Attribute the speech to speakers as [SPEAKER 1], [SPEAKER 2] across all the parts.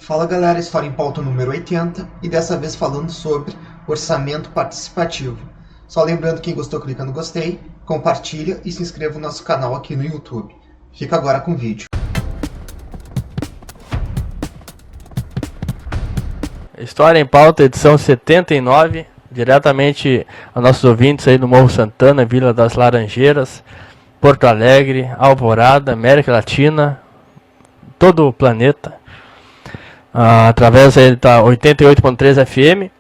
[SPEAKER 1] Fala galera, História em Pauta número 80 e dessa vez falando sobre orçamento participativo. Só lembrando, quem gostou clica no gostei, compartilha e se inscreva no nosso canal aqui no YouTube. Fica agora com o vídeo.
[SPEAKER 2] História em Pauta, edição 79, diretamente a nossos ouvintes aí do Morro Santana, Vila das Laranjeiras, Porto Alegre, Alvorada, América Latina, todo o planeta. Através aí da 88.3 FM,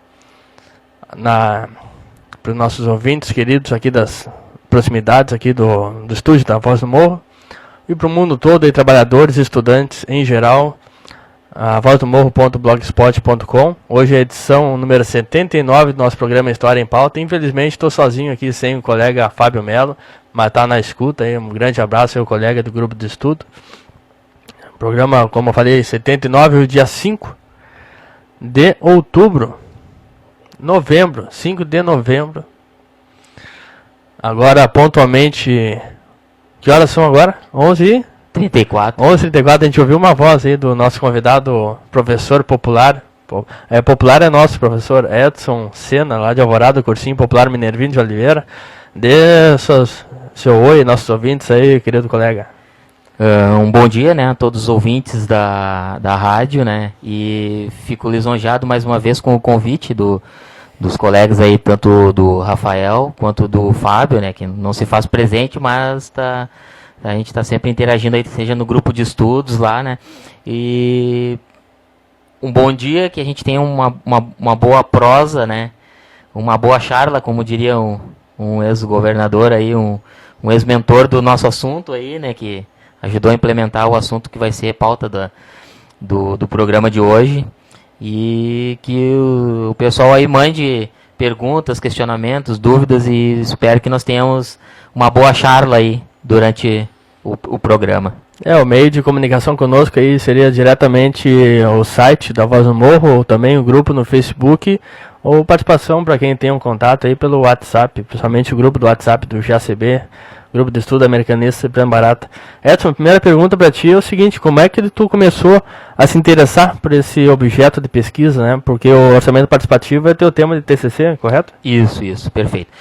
[SPEAKER 2] para os nossos ouvintes queridos aqui das proximidades aqui do estúdio da Voz do Morro, e para o mundo todo, aí, trabalhadores e estudantes em geral, a vozdomorro.blogspot.com. Hoje é a edição número 79 do nosso programa História em Pauta. Infelizmente estou sozinho aqui, sem o colega Fábio Melo, mas está na escuta aí. Um grande abraço ao colega do grupo de estudo. Programa, como eu falei, 79, o dia 5 de outubro. 5 de novembro. Agora, pontualmente, que horas são agora? 11h34. 11h34, a gente ouviu uma voz aí do nosso convidado, professor popular. Popular é nosso professor Edson Sena, lá de Alvorada, cursinho popular Minervino de Oliveira. Dê seu oi, nossos ouvintes aí, querido colega.
[SPEAKER 3] Um bom dia, né, a todos os ouvintes da rádio, né, e fico lisonjeado mais uma vez com o convite dos colegas aí, tanto do Rafael quanto do Fábio, né, que não se faz presente, mas a gente está sempre interagindo aí, seja no grupo de estudos lá, né, e um bom dia, que a gente tenha uma boa prosa, né, uma boa charla, como diria um ex-governador aí, um ex-mentor do nosso assunto aí, né, que ajudou a implementar o assunto que vai ser pauta do programa de hoje. E que o pessoal aí mande perguntas, questionamentos, dúvidas, e espero que nós tenhamos uma boa charla aí durante o programa.
[SPEAKER 2] O meio de comunicação conosco aí seria diretamente o site da Voz do Morro, ou também o grupo no Facebook, ou participação para quem tem um contato aí pelo WhatsApp, principalmente o grupo do WhatsApp do GACB, Grupo de Estudo Americanista e Prêmio Barata. Edson, a primeira pergunta para ti é o seguinte: como é que tu começou a se interessar por esse objeto de pesquisa, né? Porque o orçamento participativo é teu tema de TCC, correto?
[SPEAKER 3] Isso, perfeito.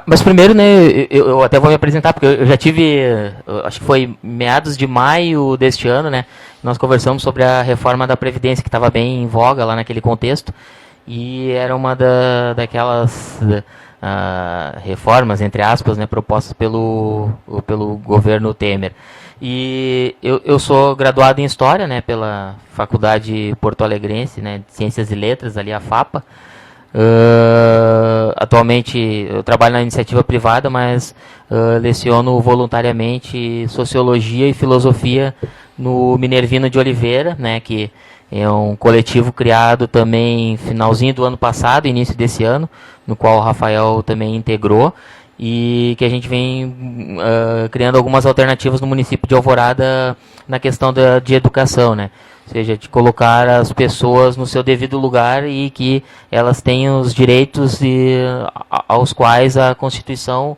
[SPEAKER 3] Mas primeiro, né, eu até vou me apresentar, porque eu já tive, acho que foi meados de maio deste ano, né? Nós conversamos sobre a reforma da Previdência, que estava bem em voga lá naquele contexto, e era uma daquelas reformas, entre aspas, né, propostas pelo governo Temer. E eu sou graduado em História, né, pela Faculdade Porto Alegrense, né, de Ciências e Letras, ali a FAPA. Atualmente eu trabalho na iniciativa privada, mas leciono voluntariamente Sociologia e Filosofia no Minervino de Oliveira, né, que é um coletivo criado também finalzinho do ano passado, início desse ano, no qual o Rafael também integrou, e que a gente vem criando algumas alternativas no município de Alvorada na questão de educação, né? Ou seja, de colocar as pessoas no seu devido lugar e que elas tenham os direitos aos quais a Constituição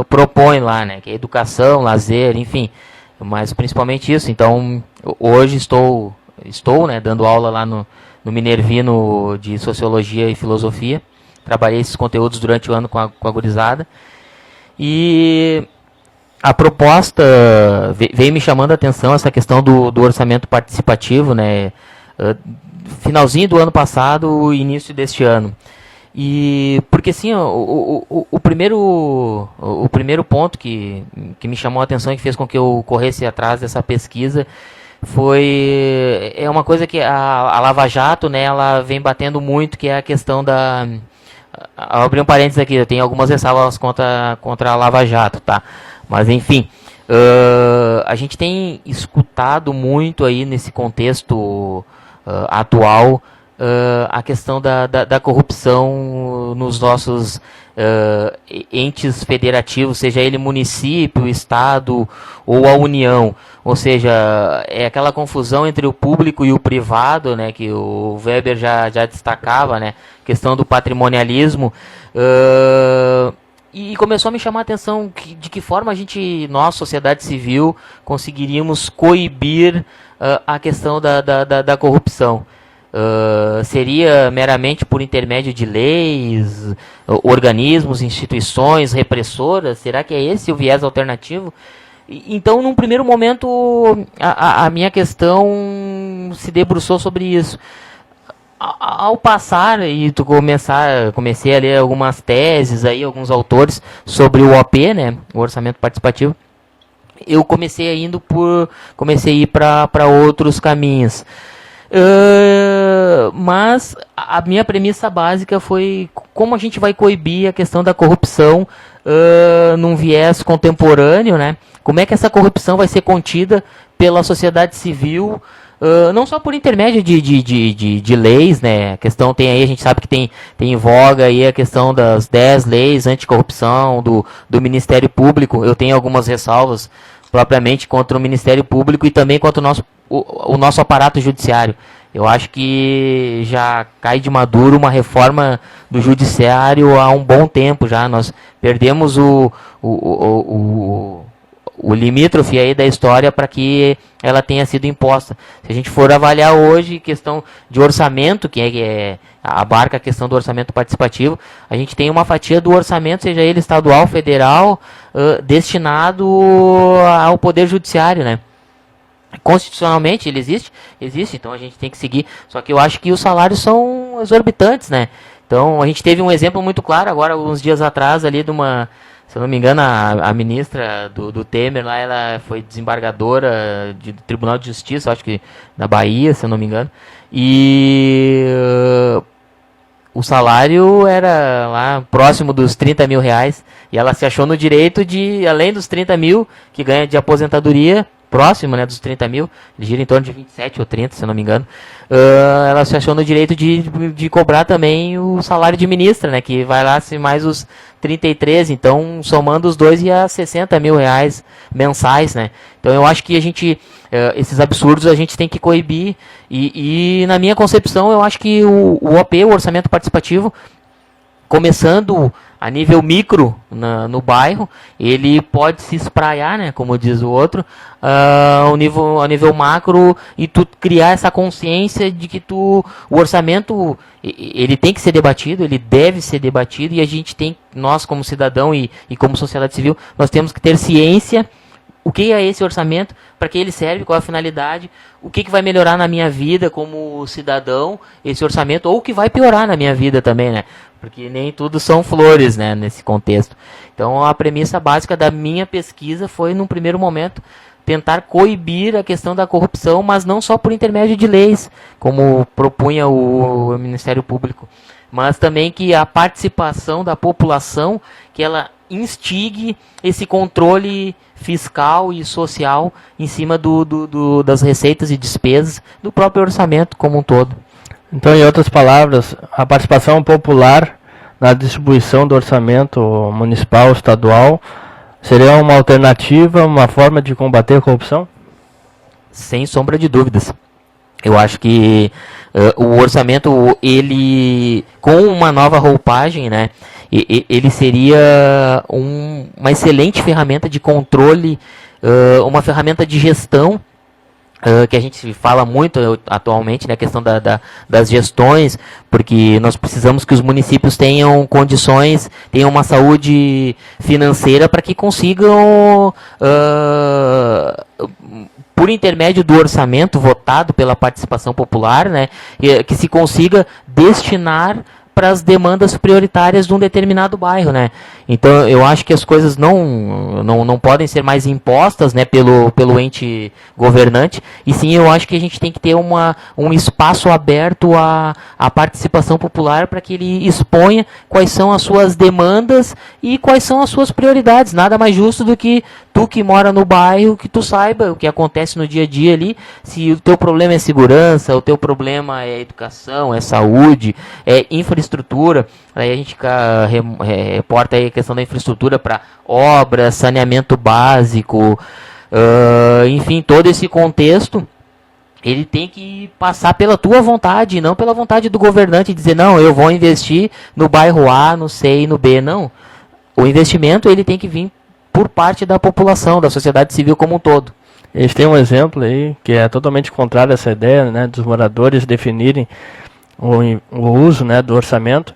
[SPEAKER 3] propõe lá, né? Que é educação, lazer, enfim, mas principalmente isso. Então, hoje estou, né, dando aula lá no Minervino de Sociologia e Filosofia. Trabalhei esses conteúdos durante o ano com a gurizada. E a proposta veio me chamando a atenção, essa questão do orçamento participativo, né, finalzinho do ano passado, início deste ano. E porque assim, o primeiro ponto que me chamou a atenção e que fez com que eu corresse atrás dessa pesquisa é uma coisa que a Lava Jato, né, ela vem batendo muito, que é a questão da... Vou abrir um parênteses aqui, eu tenho algumas ressalvas contra a Lava Jato, tá? Mas enfim, a gente tem escutado muito aí nesse contexto atual a questão da corrupção nos nossos entes federativos, seja ele município, estado ou a União. Ou seja, é aquela confusão entre o público e o privado, né, que o Weber já destacava, né, questão do patrimonialismo. E começou a me chamar a atenção de que forma nós, sociedade civil, conseguiríamos coibir a questão da corrupção? Seria meramente por intermédio de leis, organismos, instituições repressoras? Será que é esse o viés alternativo? Então, num primeiro momento, a minha questão se debruçou sobre isso. Ao passar e comecei a ler algumas teses, aí, alguns autores sobre o OP, né, o orçamento participativo, eu comecei a ir para outros caminhos. Mas a minha premissa básica foi como a gente vai coibir a questão da corrupção num viés contemporâneo, né? Como é que essa corrupção vai ser contida pela sociedade civil, não só por intermédio de leis, né? A questão tem aí, a gente sabe que tem em voga aí a questão das 10 leis anticorrupção do Ministério Público. Eu tenho algumas ressalvas propriamente contra o Ministério Público e também contra o nosso aparato judiciário. Eu acho que já cai de maduro uma reforma do judiciário há um bom tempo já. Nós perdemos o limítrofe aí da história para que ela tenha sido imposta. Se a gente for avaliar hoje questão de orçamento, que abarca a questão do orçamento participativo, a gente tem uma fatia do orçamento, seja ele estadual, federal, destinado ao Poder Judiciário, né? Constitucionalmente ele existe, então a gente tem que seguir. Só que eu acho que os salários são exorbitantes, né? Então a gente teve um exemplo muito claro agora, uns dias atrás, ali de uma, se eu não me engano, a ministra do Temer lá, ela foi desembargadora do Tribunal de Justiça, acho que da Bahia, se eu não me engano. E o salário era lá próximo dos 30 mil reais. E ela se achou no direito de, além dos 30 mil que ganha de aposentadoria, próximo, né, dos 30 mil, ele gira em torno de 27 ou 30, se eu não me engano, ela se achou no direito de cobrar também o salário de ministra, né, que vai lá se mais os 33, então somando os dois ia 60 mil reais mensais, né. Então eu acho que a gente, esses absurdos a gente tem que coibir e na minha concepção eu acho que o OP, o orçamento participativo, começando a nível micro no bairro, ele pode se espraiar, né, como diz o outro, ao nível macro, e tu criar essa consciência de que o orçamento ele tem que ser debatido, ele deve ser debatido, e a gente tem, nós como cidadão e como sociedade civil, nós temos que ter ciência o que é esse orçamento, para que ele serve, qual é a finalidade, o que vai melhorar na minha vida como cidadão, esse orçamento, ou o que vai piorar na minha vida também, né? Porque nem tudo são flores, né, nesse contexto. Então a premissa básica da minha pesquisa foi, num primeiro momento, tentar coibir a questão da corrupção, mas não só por intermédio de leis, como propunha o Ministério Público, mas também que a participação da população, que ela instigue esse controle fiscal e social em cima das receitas e despesas do próprio orçamento como um todo.
[SPEAKER 2] Então, em outras palavras, a participação popular na distribuição do orçamento municipal, estadual, seria uma alternativa, uma forma de combater a corrupção?
[SPEAKER 3] Sem sombra de dúvidas. Eu acho que o orçamento, ele, com uma nova roupagem, né, ele seria uma excelente ferramenta de controle, uma ferramenta de gestão, que a gente fala muito atualmente, né, a questão das gestões, porque nós precisamos que os municípios tenham condições, tenham uma saúde financeira para que consigam, por intermédio do orçamento votado pela participação popular, né, que se consiga destinar para as demandas prioritárias de um determinado bairro, né? Então eu acho que as coisas não podem ser mais impostas, né, pelo ente governante, e sim eu acho que a gente tem que ter um espaço aberto à participação popular para que ele exponha quais são as suas demandas e quais são as suas prioridades. Nada mais justo do que tu que mora no bairro, que tu saiba o que acontece no dia a dia ali, se o teu problema é segurança, o teu problema é educação, é saúde, é infraestrutura. Aí a gente reporta aí a questão da infraestrutura para obras, saneamento básico, enfim, todo esse contexto, ele tem que passar pela tua vontade, não pela vontade do governante, dizer, não, eu vou investir no bairro A, no C e no B, não. O investimento, ele tem que vir por parte da população, da sociedade civil como um todo.
[SPEAKER 2] Eles têm um exemplo aí que é totalmente contrário a essa ideia, né, dos moradores definirem o uso, né, do orçamento.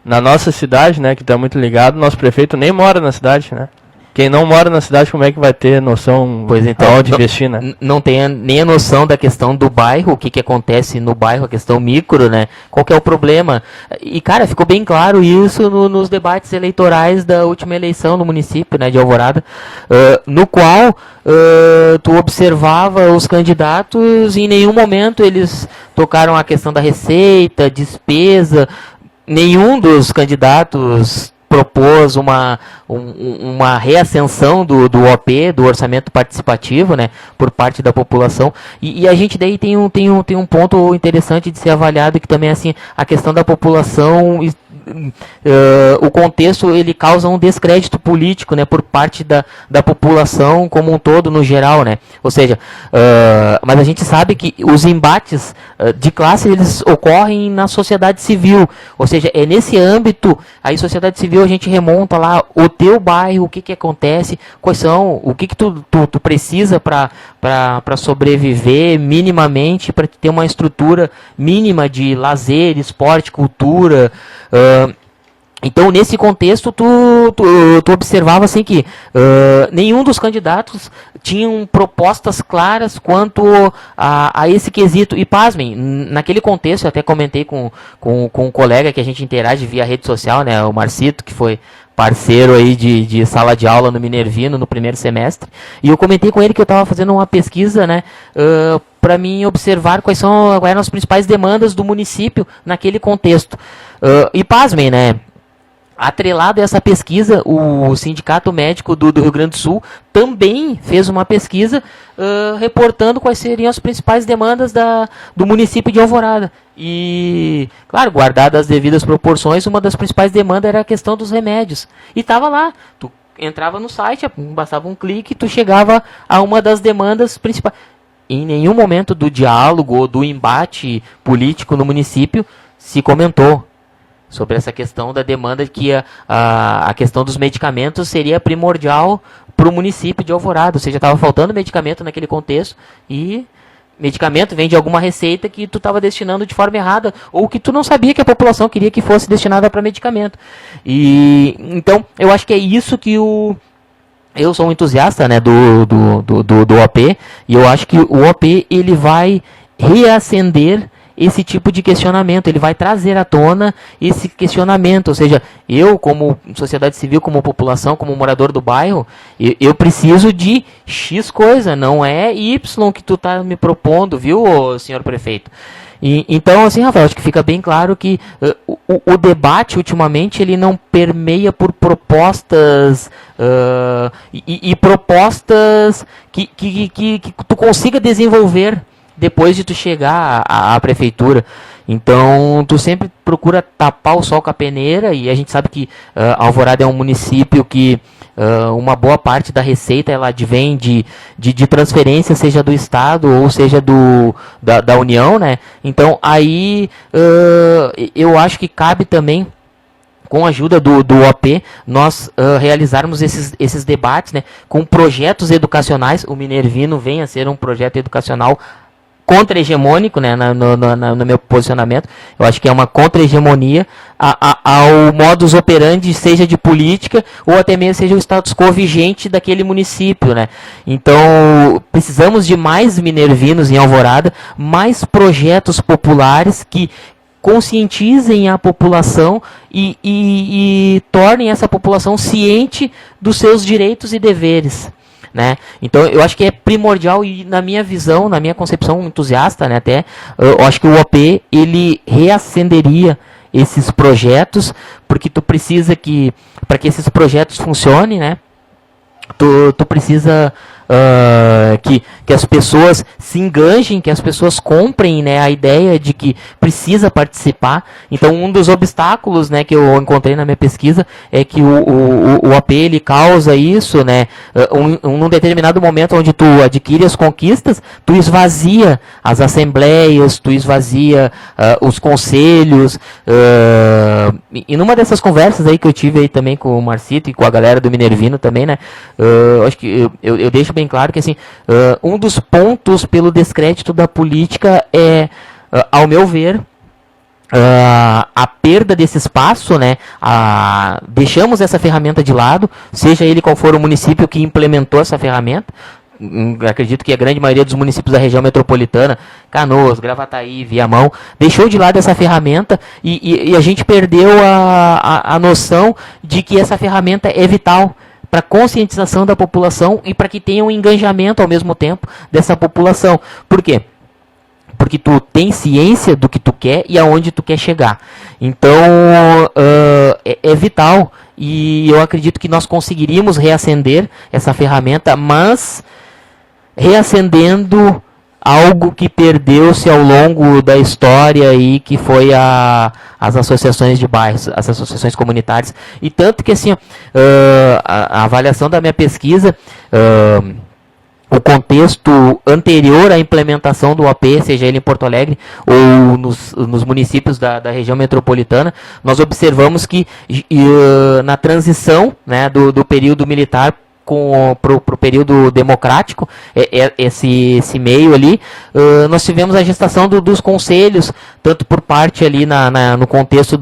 [SPEAKER 2] Na nossa cidade, né, que está muito ligado, nosso prefeito nem mora na cidade, né? Quem não mora na cidade, como é que vai ter noção
[SPEAKER 3] Pois então,
[SPEAKER 2] onde investir, né?
[SPEAKER 3] Não tem nem a noção da questão do bairro, o que acontece no bairro, a questão micro, né? Qual que é o problema? E, cara, ficou bem claro isso nos debates eleitorais da última eleição no município, né, de Alvorada, no qual tu observava os candidatos e em nenhum momento eles tocaram a questão da receita, despesa. Nenhum dos candidatos propôs uma reascensão do OP, do orçamento participativo, né, por parte da população. E a gente daí tem um ponto interessante de ser avaliado, que também assim, a questão da população, o contexto, ele causa um descrédito político, né, por parte da população como um todo, no geral, né. Ou seja, mas a gente sabe que os embates de classe, eles ocorrem na sociedade civil. Ou seja, é nesse âmbito, aí sociedade civil, a gente remonta lá o teu bairro, o que acontece, quais são, o que tu precisa para sobreviver minimamente, para ter uma estrutura mínima de lazer, esporte, cultura. Então, nesse contexto, tu observava assim que nenhum dos candidatos tinham propostas claras quanto a esse quesito. E, pasmem, naquele contexto, eu até comentei com um colega que a gente interage via rede social, né, o Marcito, que foi parceiro aí de sala de aula no Minervino no primeiro semestre, e eu comentei com ele que eu estava fazendo uma pesquisa, né, para mim observar quais eram as principais demandas do município naquele contexto. E pasmem, né, atrelado a essa pesquisa, o Sindicato Médico do Rio Grande do Sul também fez uma pesquisa reportando quais seriam as principais demandas do município de Alvorada. E, claro, guardadas as devidas proporções, uma das principais demandas era a questão dos remédios. E estava lá, tu entrava no site, bastava um clique e tu chegava a uma das demandas principais. Em nenhum momento do diálogo ou do embate político no município se comentou sobre essa questão da demanda, que a questão dos medicamentos seria primordial para o município de Alvorada. Ou seja, estava faltando medicamento naquele contexto, e medicamento vem de alguma receita que tu estava destinando de forma errada, ou que tu não sabia que a população queria que fosse destinada para medicamento. E então, eu acho que é isso que eu sou um entusiasta, né, do OP, e eu acho que o OP, ele vai reacender esse tipo de questionamento, ele vai trazer à tona esse questionamento. Ou seja, eu, como sociedade civil, como população, como morador do bairro, eu preciso de X coisa, não é Y que tu está me propondo, viu, senhor prefeito? Então, assim, Rafael, acho que fica bem claro que o debate, ultimamente, ele não permeia por propostas e propostas que tu consiga desenvolver depois de tu chegar à prefeitura. Então, tu sempre procura tapar o sol com a peneira, e a gente sabe que Alvorada é um município que uma boa parte da receita ela advém de transferência, seja do Estado ou seja da União, né? Então, aí eu acho que cabe também, com a ajuda do OP, nós realizarmos esses debates, né, com projetos educacionais. O Minervino vem a ser um projeto educacional contra-hegemônico, né, no meu posicionamento. Eu acho que é uma contra-hegemonia ao modus operandi, seja de política ou até mesmo seja o status quo vigente daquele município, né. Então, precisamos de mais minervinos em Alvorada, mais projetos populares que conscientizem a população e tornem essa população ciente dos seus direitos e deveres, né? Então, eu acho que é primordial, e na minha visão, na minha concepção entusiasta, né, até, eu acho que o OP, ele reacenderia esses projetos, porque tu precisa que, para que esses projetos funcionem, né, tu precisa que as pessoas se enganjem, que as pessoas comprem, né, a ideia de que precisa participar. Então, um dos obstáculos, né, que eu encontrei na minha pesquisa é que o OP, ele causa isso, né, num determinado momento onde tu adquire as conquistas, tu esvazia as assembleias, tu esvazia os conselhos, e numa dessas conversas aí que eu tive aí também com o Marcito e com a galera do Minervino também, né, acho que eu deixo bem claro que assim, um dos pontos pelo descrédito da política é, ao meu ver, a perda desse espaço, né? Deixamos essa ferramenta de lado, seja ele qual for o município que implementou essa ferramenta. Acredito que a grande maioria dos municípios da região metropolitana, Canoas, Gravataí, Viamão, deixou de lado essa ferramenta e a gente perdeu a noção de que essa ferramenta é vital para a conscientização da população e para que tenha um engajamento ao mesmo tempo dessa população. Por quê? Porque tu tem ciência do que tu quer e aonde tu quer chegar. Então, é vital. E eu acredito que nós conseguiríamos reacender essa ferramenta, mas reacendendo algo que perdeu-se ao longo da história e que foi as associações de bairros, as associações comunitárias. E tanto que assim, a avaliação da minha pesquisa, o contexto anterior à implementação do AP, seja ele em Porto Alegre ou nos municípios da região metropolitana, nós observamos que na transição, né, do período militar para o período democrático, esse meio ali, nós tivemos a gestação dos conselhos, tanto por parte ali no contexto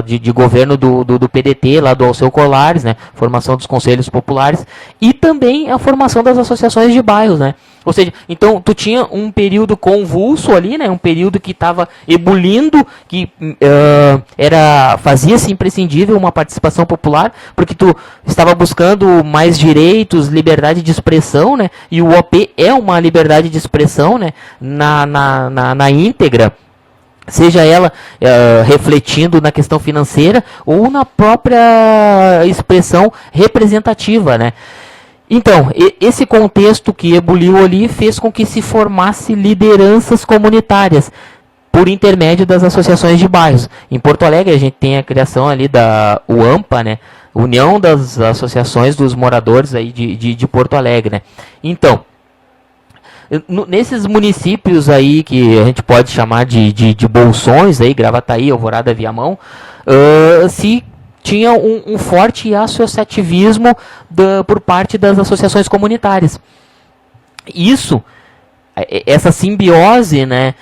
[SPEAKER 3] de governo do PDT, lá do Alceu Colares, né, formação dos conselhos populares, e também a formação das associações de bairros, né. Ou seja, então tu tinha um período convulso ali, né, um período que estava ebulindo, que fazia-se imprescindível uma participação popular, porque tu estava buscando mais direitos, liberdade de expressão, né, e o OP é uma liberdade de expressão, né, na íntegra, seja ela refletindo na questão financeira ou na própria expressão representativa, né. Então, esse contexto que ebuliu ali fez com que se formasse lideranças comunitárias por intermédio das associações de bairros. Em Porto Alegre a gente tem a criação ali da UAMPA, né, União das Associações dos Moradores aí de Porto Alegre, né. Então, nesses municípios aí que a gente pode chamar de bolsões, aí, Gravataí, Alvorada, Viamão, se tinha um forte associativismo por parte das associações comunitárias. Isso, essa simbiose, né,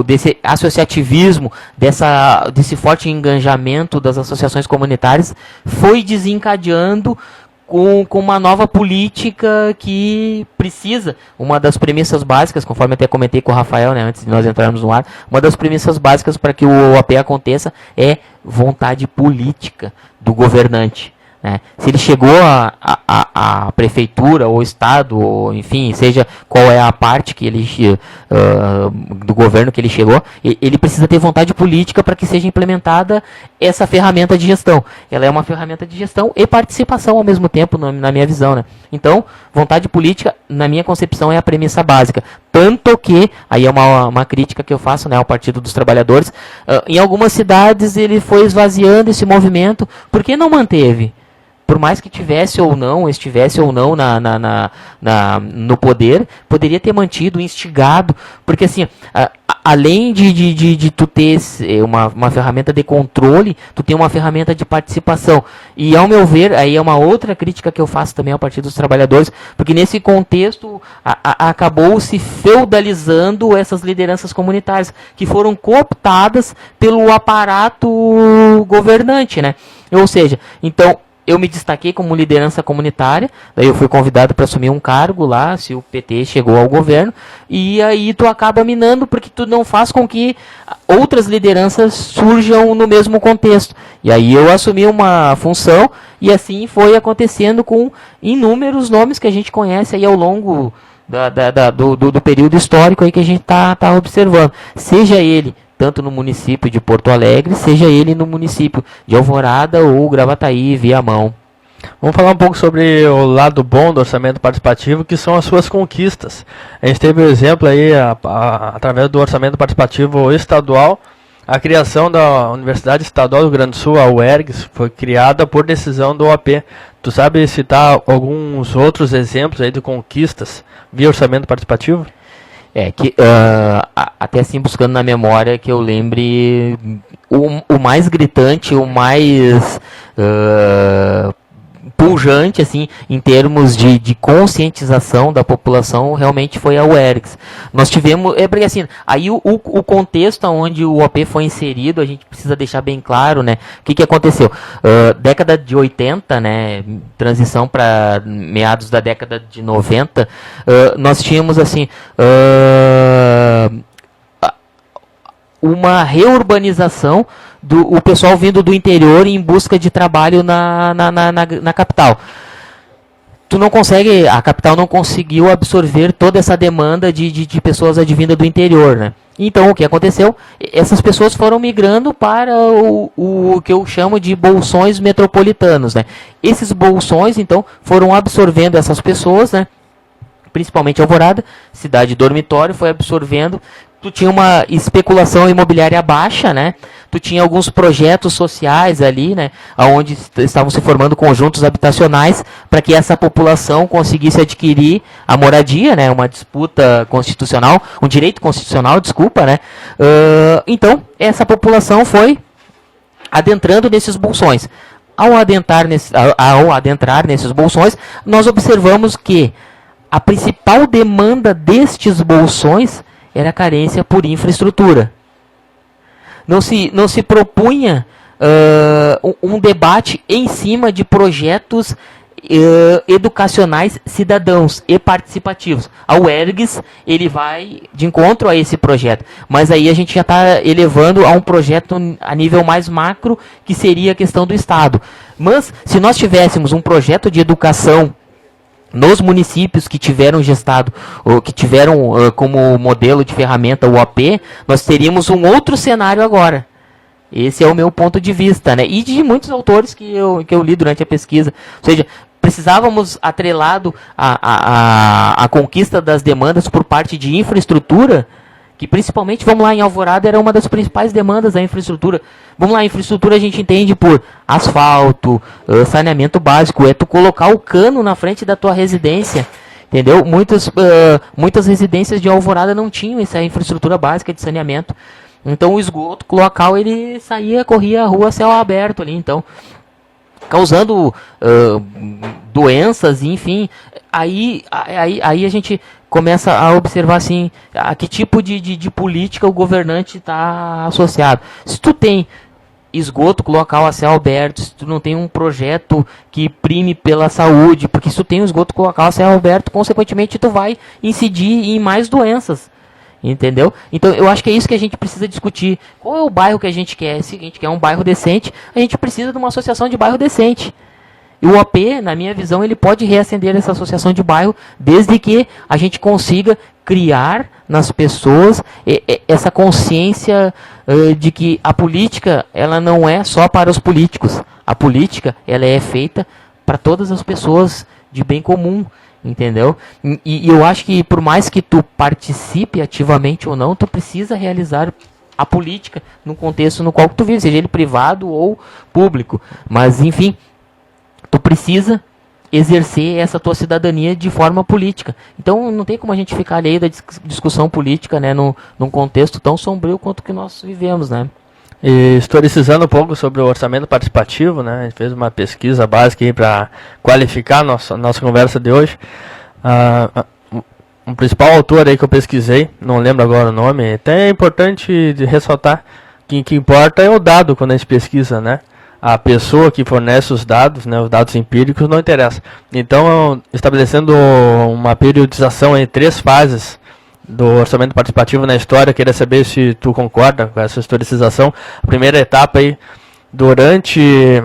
[SPEAKER 3] desse associativismo, desse forte engajamento das associações comunitárias, foi desencadeando com uma nova política que precisa, uma das premissas básicas, conforme até comentei com o Rafael, né, antes de nós entrarmos no ar, uma das premissas básicas para que o OAP aconteça é vontade política do governante. Né? Se ele chegou à prefeitura ou estado, ou, enfim, seja qual é a parte que ele do governo que ele chegou, ele precisa ter vontade política para que seja implementada essa ferramenta de gestão. Ela é uma ferramenta de gestão e participação ao mesmo tempo, na minha visão. Né? Então, vontade política, na minha concepção, é a premissa básica. Tanto que, aí é uma crítica que eu faço, né, ao Partido dos Trabalhadores, em algumas cidades ele foi esvaziando esse movimento, porque não manteve. Por mais que estivesse ou não no poder, poderia ter mantido, instigado, porque assim, além de tu ter uma ferramenta de controle, tu tem uma ferramenta de participação. E ao meu ver, aí é uma outra crítica que eu faço também ao Partido dos Trabalhadores, porque nesse contexto acabou se feudalizando essas lideranças comunitárias, que foram cooptadas pelo aparato governante, né? Ou seja, então, eu me destaquei como liderança comunitária, daí eu fui convidado para assumir um cargo lá, se o PT chegou ao governo, e aí tu acaba minando porque tu não faz com que outras lideranças surjam no mesmo contexto. E aí eu assumi uma função, e assim foi acontecendo com inúmeros nomes que a gente conhece aí ao longo do período histórico aí que a gente tá observando. Seja ele tanto no município de Porto Alegre, seja ele no município de Alvorada ou Gravataí, Viamão.
[SPEAKER 2] Vamos falar um pouco sobre o lado bom do orçamento participativo, que são as suas conquistas. A gente teve o exemplo aí, através do orçamento participativo estadual, a criação da Universidade Estadual do Rio Grande do Sul, a UERGS, foi criada por decisão do OAP. Tu sabe citar alguns outros exemplos aí de conquistas via orçamento participativo?
[SPEAKER 3] Até assim, buscando na memória, que eu lembre o mais gritante, o mais pujante, assim, em termos de conscientização da população, realmente foi a UERGS. Nós tivemos, porque assim, aí o contexto onde o OP foi inserido, a gente precisa deixar bem claro, né, o que aconteceu. Década de 80, né, transição para meados da década de 90, nós tínhamos, assim, uma reurbanização o pessoal vindo do interior em busca de trabalho na capital. Tu não consegue, a capital não conseguiu absorver toda essa demanda de pessoas advindas do interior, né? Então, o que aconteceu? Essas pessoas foram migrando para o que eu chamo de bolsões metropolitanos, né? Esses bolsões, então, foram absorvendo essas pessoas, né? Principalmente Alvorada, cidade dormitório, foi absorvendo. Tu tinha uma especulação imobiliária baixa, né? Tu tinha alguns projetos sociais ali, né? Onde estavam se formando conjuntos habitacionais para que essa população conseguisse adquirir a moradia, né? Uma disputa constitucional, um direito constitucional, desculpa, né? Então, essa população foi adentrando nesses bolsões. Ao adentrar nesses bolsões, nós observamos que a principal demanda destes bolsões era a carência por infraestrutura. Não se propunha um debate em cima de projetos educacionais cidadãos e participativos. A UERGS, ele vai de encontro a esse projeto, mas aí a gente já está elevando a um projeto a nível mais macro, que seria a questão do Estado. Mas, se nós tivéssemos um projeto de educação nos municípios que tiveram gestado, ou que tiveram como modelo de ferramenta o OP, nós teríamos um outro cenário agora. Esse é o meu ponto de vista, né? E de muitos autores que eu li durante a pesquisa. Ou seja, precisávamos, atrelado à conquista das demandas por parte de infraestrutura, que principalmente, vamos lá, em Alvorada era uma das principais demandas da infraestrutura. Vamos lá, infraestrutura a gente entende por asfalto, saneamento básico, é tu colocar o cano na frente da tua residência, entendeu? Muitas residências de Alvorada não tinham essa infraestrutura básica de saneamento. Então o esgoto local, ele corria a rua a céu aberto ali, então, causando doenças, enfim. Aí a gente começa a observar assim, a que tipo de política o governante está associado. Se tu tem esgoto local a céu aberto, se tu não tem um projeto que prime pela saúde, porque se tu tem um esgoto local a céu aberto, consequentemente tu vai incidir em mais doenças. Entendeu? Então eu acho que é isso que a gente precisa discutir. Qual é o bairro que a gente quer? Se a gente quer um bairro decente, a gente precisa de uma associação de bairro decente. E o OP, na minha visão, ele pode reacender essa associação de bairro, desde que a gente consiga criar nas pessoas essa consciência de que a política, ela não é só para os políticos. A política, ela é feita para todas as pessoas de bem comum, entendeu? E eu acho que por mais que tu participe ativamente ou não, tu precisa realizar a política no contexto no qual tu vive, seja ele privado ou público. Mas, enfim, tu precisa exercer essa tua cidadania de forma política. Então não tem como a gente ficar alheio da discussão política, né, num contexto tão sombrio quanto o que nós vivemos, né?
[SPEAKER 2] E historicizando um pouco sobre o orçamento participativo, né, a gente fez uma pesquisa básica aí para qualificar nossa conversa de hoje. O principal autor aí que eu pesquisei, não lembro agora o nome, até é importante de ressaltar que o que importa é o dado quando a gente pesquisa, né? A pessoa que fornece os dados, né, os dados empíricos, não interessa. Então, estabelecendo uma periodização em 3 fases do orçamento participativo na história, queria saber se tu concorda com essa historicização. A primeira etapa aí,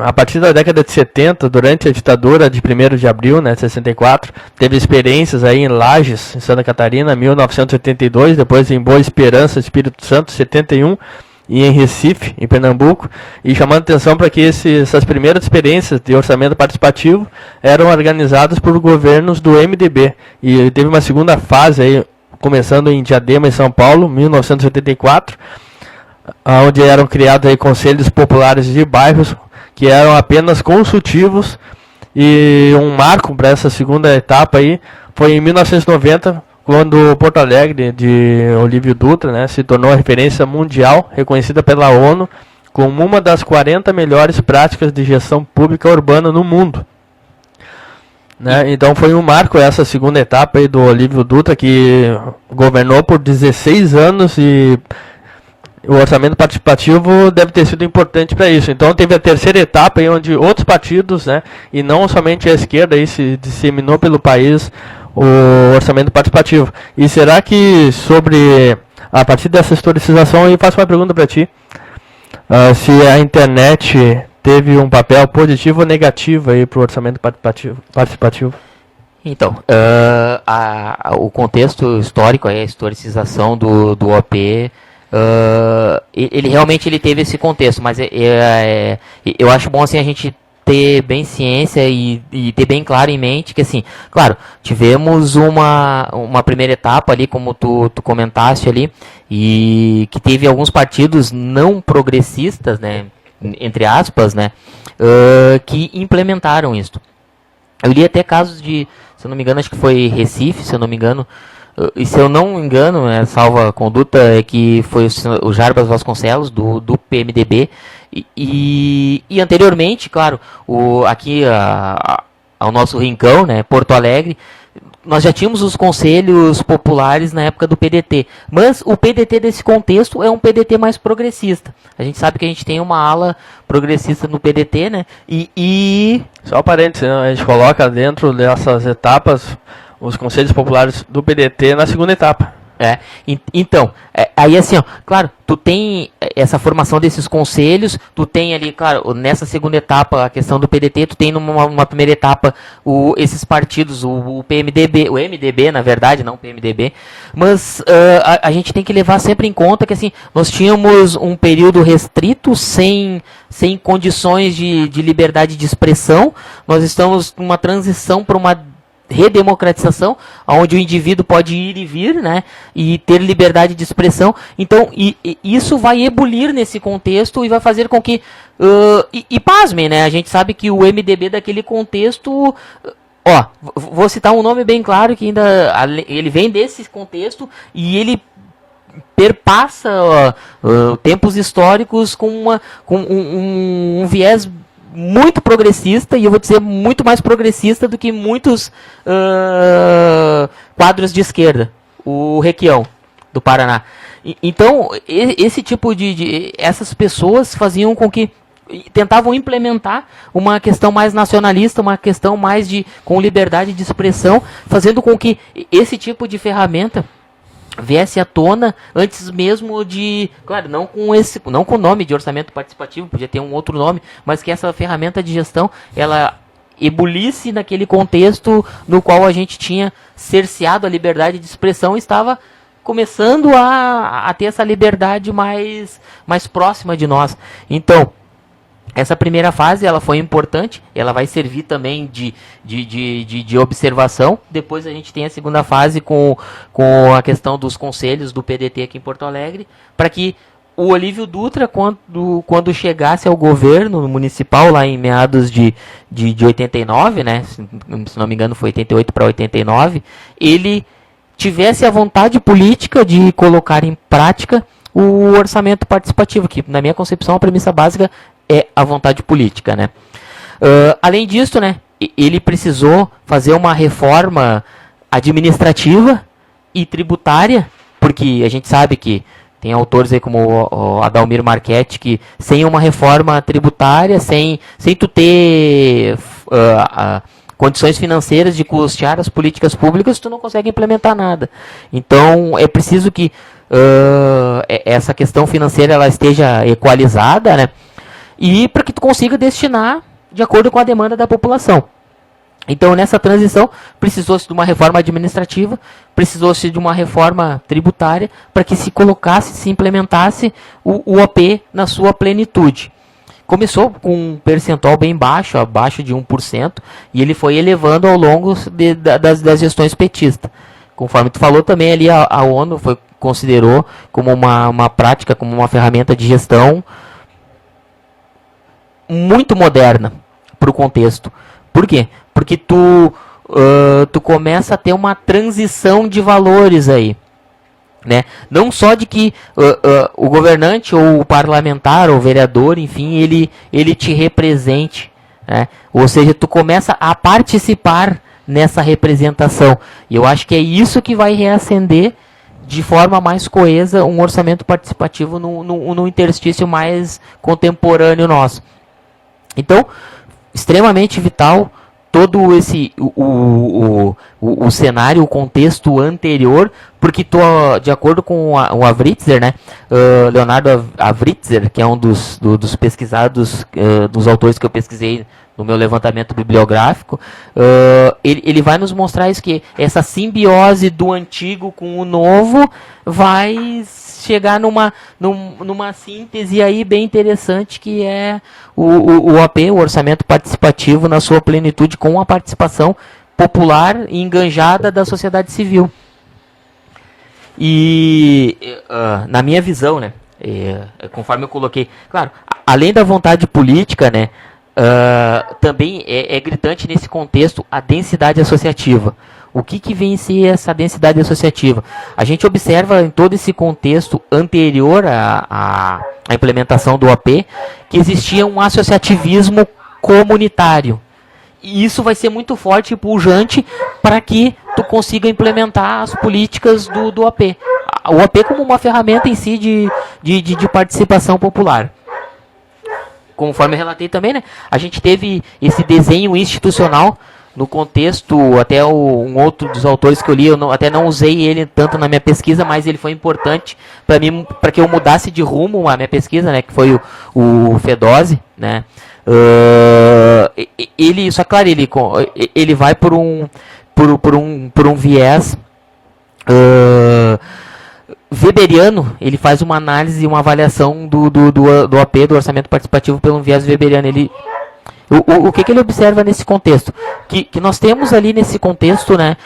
[SPEAKER 2] a partir da década de 70, durante a ditadura de 1º de abril, né, 64, teve experiências aí em Lages, em Santa Catarina, 1982, depois em Boa Esperança, Espírito Santo, 71, e em Recife, em Pernambuco, e chamando atenção para que essas primeiras experiências de orçamento participativo eram organizadas por governos do MDB. E teve uma segunda fase aí, começando em Diadema, em São Paulo, 1984, onde eram criados aí conselhos populares de bairros, que eram apenas consultivos, e um marco para essa segunda etapa aí foi em 1990, quando Porto Alegre, de Olívio Dutra, né, se tornou a referência mundial, reconhecida pela ONU, como uma das 40 melhores práticas de gestão pública urbana no mundo. Né? Então foi um marco essa segunda etapa aí do Olívio Dutra, que governou por 16 anos e o orçamento participativo deve ter sido importante para isso. Então teve a terceira etapa aí onde outros partidos, né, e não somente a esquerda, aí se disseminou pelo país o orçamento participativo. E será que a partir dessa historicização, eu faço uma pergunta para ti, se a internet teve um papel positivo ou negativo aí para o orçamento participativo?
[SPEAKER 3] Então, o contexto histórico, a historicização do OP, ele realmente teve esse contexto, mas eu acho bom assim a gente ter bem ciência e ter bem claro em mente que, assim, claro, tivemos uma primeira etapa ali, como tu comentaste ali, e que teve alguns partidos não progressistas, né, entre aspas, né, que implementaram isso. Eu li até casos de, se eu não me engano, acho que foi Recife, se eu não me engano, e se eu não me engano, salva conduta, é que foi o Jarbas Vasconcelos, do PMDB, e anteriormente, claro, aqui ao nosso rincão, né, Porto Alegre, nós já tínhamos os conselhos populares na época do PDT, mas o PDT desse contexto é um PDT mais progressista. A gente sabe que a gente tem uma ala progressista no PDT, né, e...
[SPEAKER 2] Só um parênteses, né? A gente coloca dentro dessas etapas os conselhos populares do PDT na segunda etapa.
[SPEAKER 3] Então, aí assim, ó, claro, tu tem essa formação desses conselhos, tu tem ali, claro, nessa segunda etapa a questão do PDT, tu tem numa primeira etapa esses partidos, o PMDB, o MDB, na verdade, não o PMDB, mas a gente tem que levar sempre em conta que, assim, nós tínhamos um período restrito, sem condições de liberdade de expressão, nós estamos numa transição para uma redemocratização, onde o indivíduo pode ir e vir, né, e ter liberdade de expressão. Então, isso vai ebulir nesse contexto e vai fazer com que, pasmem, né, a gente sabe que o MDB daquele contexto, vou citar um nome bem claro, que ainda ele vem desse contexto e ele perpassa tempos históricos com um viés muito progressista, e eu vou dizer muito mais progressista do que muitos quadros de esquerda, o Requião, do Paraná. Então, esse tipo essas pessoas faziam com que tentavam implementar uma questão mais nacionalista, uma questão mais com liberdade de expressão, fazendo com que esse tipo de ferramenta viesse à tona antes mesmo de, claro, não com o nome de orçamento participativo, podia ter um outro nome, mas que essa ferramenta de gestão, ela ebulisse naquele contexto no qual a gente tinha cerceado a liberdade de expressão e estava começando a ter essa liberdade mais próxima de nós. Então, essa primeira fase, ela foi importante, ela vai servir também de observação. Depois a gente tem a segunda fase com a questão dos conselhos do PDT aqui em Porto Alegre, para que o Olívio Dutra, quando chegasse ao governo municipal, lá em meados de 89, né, se não me engano foi 88 para 89, ele tivesse a vontade política de colocar em prática o orçamento participativo, que na minha concepção a premissa básica é a vontade política, né? Além disso, né, ele precisou fazer uma reforma administrativa e tributária, porque a gente sabe que tem autores aí como o Adalmir Marchetti, que sem uma reforma tributária, sem tu ter condições financeiras de custear as políticas públicas, tu não consegue implementar nada. Então, é preciso que essa questão financeira ela esteja equalizada, né? E para que tu consiga destinar de acordo com a demanda da população. Então, nessa transição, precisou-se de uma reforma administrativa, precisou-se de uma reforma tributária, para que se colocasse, se implementasse o OP na sua plenitude. Começou com um percentual bem baixo, abaixo de 1%, e ele foi elevando ao longo das gestões petistas. Conforme tu falou também ali, a ONU considerou como uma prática, como uma ferramenta de gestão muito moderna para o contexto. Por quê? Porque tu começa a ter uma transição de valores aí, né? Não só de que o governante ou o parlamentar ou o vereador, enfim, ele te represente, né? Ou seja, tu começa a participar nessa representação. E eu acho que é isso que vai reacender de forma mais coesa um orçamento participativo no interstício mais contemporâneo nosso. Então, extremamente vital todo esse o cenário, o contexto anterior, porque de acordo com o Avritzer, né, Leonardo Avritzer, que é um dos pesquisados, dos autores que eu pesquisei no meu levantamento bibliográfico, ele vai nos mostrar isso, que essa simbiose do antigo com o novo vai chegar numa síntese aí bem interessante, que é o OP, o Orçamento Participativo, na sua plenitude, com a participação popular e enganjada da sociedade civil. E, na minha visão, né, conforme eu coloquei, claro, além da vontade política, né, também é gritante nesse contexto a densidade associativa. O que vem a ser essa densidade associativa? A gente observa em todo esse contexto anterior à implementação do OP que existia um associativismo comunitário. E isso vai ser muito forte e pujante para que tu consiga implementar as políticas do OP. O OP como uma ferramenta em si de participação popular. Conforme eu relatei também, né, a gente teve esse desenho institucional no contexto, até um outro dos autores que eu li, até não usei ele tanto na minha pesquisa, mas ele foi importante para mim, para que eu mudasse de rumo a minha pesquisa, né, que foi o Fedose, né. Ele, só claro, ele vai por um viés weberiano. Ele faz uma análise e uma avaliação do OP, do orçamento participativo, pelo viés weberiano. O que ele observa nesse contexto? Que nós temos ali nesse contexto, né,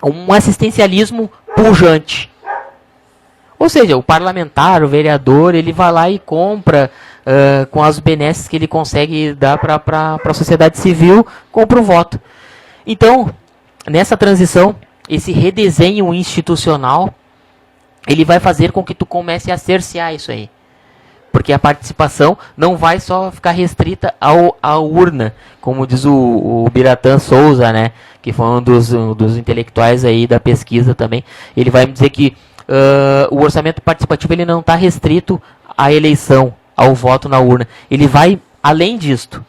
[SPEAKER 3] um assistencialismo pujante. Ou seja, o parlamentar, o vereador, ele vai lá e compra com as benesses que ele consegue dar para a sociedade civil, compra o voto. Então, nessa transição, esse redesenho institucional, ele vai fazer com que tu comece a cercear isso aí. Porque a participação não vai só ficar restrita à urna, como diz o Biratã Souza, né, que foi um dos intelectuais aí da pesquisa também. Ele vai me dizer que o orçamento participativo ele não está restrito à eleição, ao voto na urna. Ele vai além disto.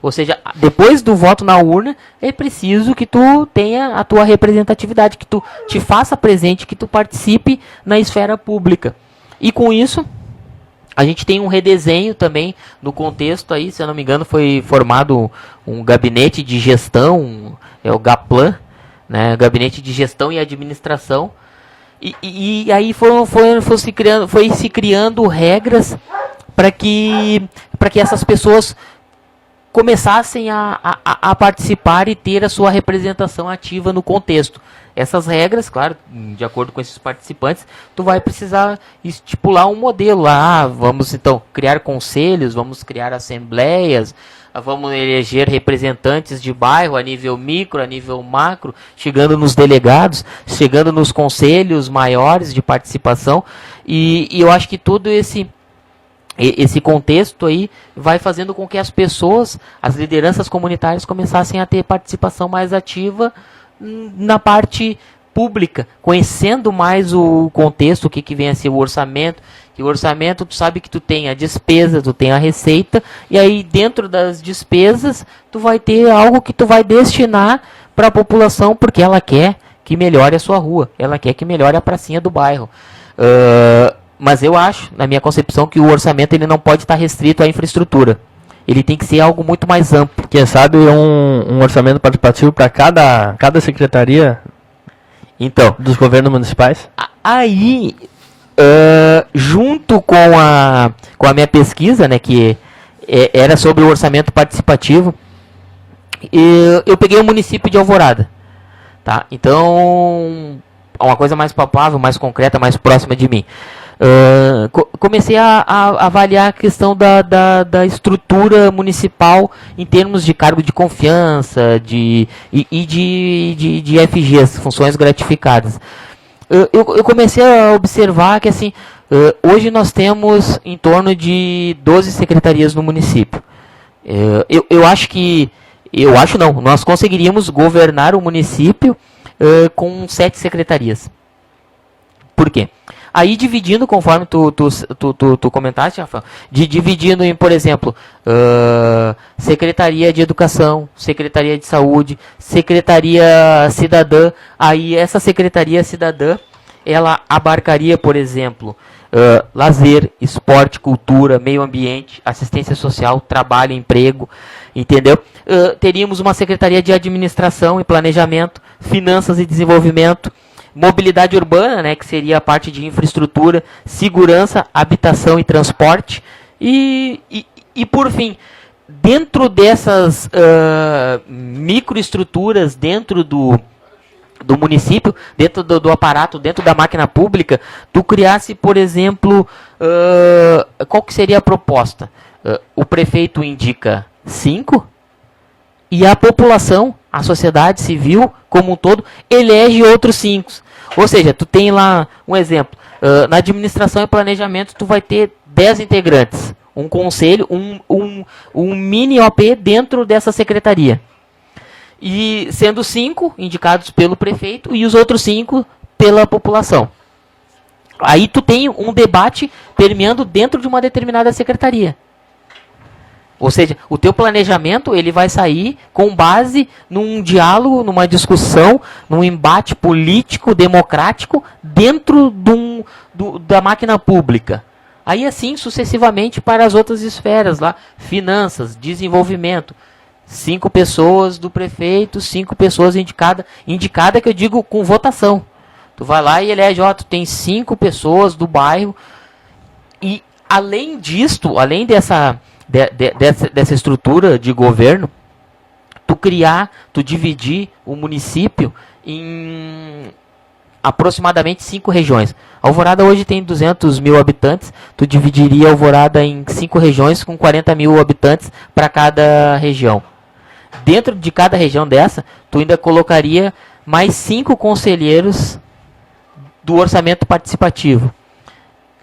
[SPEAKER 3] Ou seja, depois do voto na urna, é preciso que tu tenha a tua representatividade, que tu te faça presente, que tu participe na esfera pública. E com isso, a gente tem um redesenho também no contexto aí, se eu não me engano, foi formado um gabinete de gestão, é o GAPLAN, né, Gabinete de Gestão e Administração, e aí foi se criando regras para que essas pessoas começassem a participar e ter a sua representação ativa no contexto. Essas regras, claro, de acordo com esses participantes, tu vai precisar estipular um modelo lá. Vamos então criar conselhos, vamos criar assembleias, vamos eleger representantes de bairro a nível micro, a nível macro, chegando nos delegados, chegando nos conselhos maiores de participação. E eu acho que todo esse contexto aí vai fazendo com que as pessoas, as lideranças comunitárias, começassem a ter participação mais ativa na parte pública, conhecendo mais o contexto, o que vem a ser o orçamento. Que o orçamento, tu sabe que tu tem a despesa, tu tem a receita, e aí dentro das despesas tu vai ter algo que tu vai destinar para a população, porque ela quer que melhore a sua rua, ela quer que melhore a pracinha do bairro. Mas eu acho, na minha concepção, que o orçamento ele não pode estar restrito à infraestrutura. Ele tem que ser algo muito mais amplo.
[SPEAKER 2] Quem sabe um orçamento participativo para cada secretaria, então, dos governos municipais?
[SPEAKER 3] Aí, junto com a minha pesquisa, né, que era sobre o orçamento participativo, eu peguei o município de Alvorada. Tá? Então, uma coisa mais palpável, mais concreta, mais próxima de mim. Comecei a avaliar a questão da estrutura municipal em termos de cargo de confiança de FGs, funções gratificadas. Eu comecei a observar que assim, hoje nós temos em torno de 12 secretarias no município. Eu acho que Eu acho não. Nós conseguiríamos governar o município com 7 secretarias. Por quê? Aí dividindo, conforme tu comentaste, Rafael, dividindo em, por exemplo, Secretaria de Educação, Secretaria de Saúde, Secretaria Cidadã. Aí essa Secretaria Cidadã, ela abarcaria, por exemplo, lazer, esporte, cultura, meio ambiente, assistência social, trabalho, emprego, entendeu? Teríamos uma Secretaria de Administração e Planejamento, Finanças e Desenvolvimento, Mobilidade Urbana, né, que seria a parte de infraestrutura, segurança, habitação e transporte. E por fim, dentro dessas microestruturas, dentro do município, dentro do aparato, dentro da máquina pública, tu criasse, por exemplo, qual que seria a proposta? O prefeito indica 5 e a população, a sociedade civil como um todo, elege outros 5. Ou seja, tu tem lá um exemplo, na administração e planejamento tu vai ter 10 integrantes, um conselho, um mini OP dentro dessa secretaria. E sendo 5 indicados pelo prefeito e os outros 5 pela população. Aí tu tem um debate permeando dentro de uma determinada secretaria. Ou seja, o teu planejamento ele vai sair com base num diálogo, numa discussão, num embate político, democrático, dentro da máquina pública. Aí assim, sucessivamente para as outras esferas, lá, finanças, desenvolvimento. 5 pessoas do prefeito, 5 pessoas indicada que eu digo com votação. Tu vai lá e elege, tu tem 5 pessoas do bairro. E além disto, além dessa estrutura de governo, tu dividir o município em aproximadamente 5 regiões. Alvorada hoje tem 200 mil habitantes, tu dividiria Alvorada em 5 regiões com 40 mil habitantes para cada região. Dentro de cada região dessa, tu ainda colocaria mais 5 conselheiros do orçamento participativo.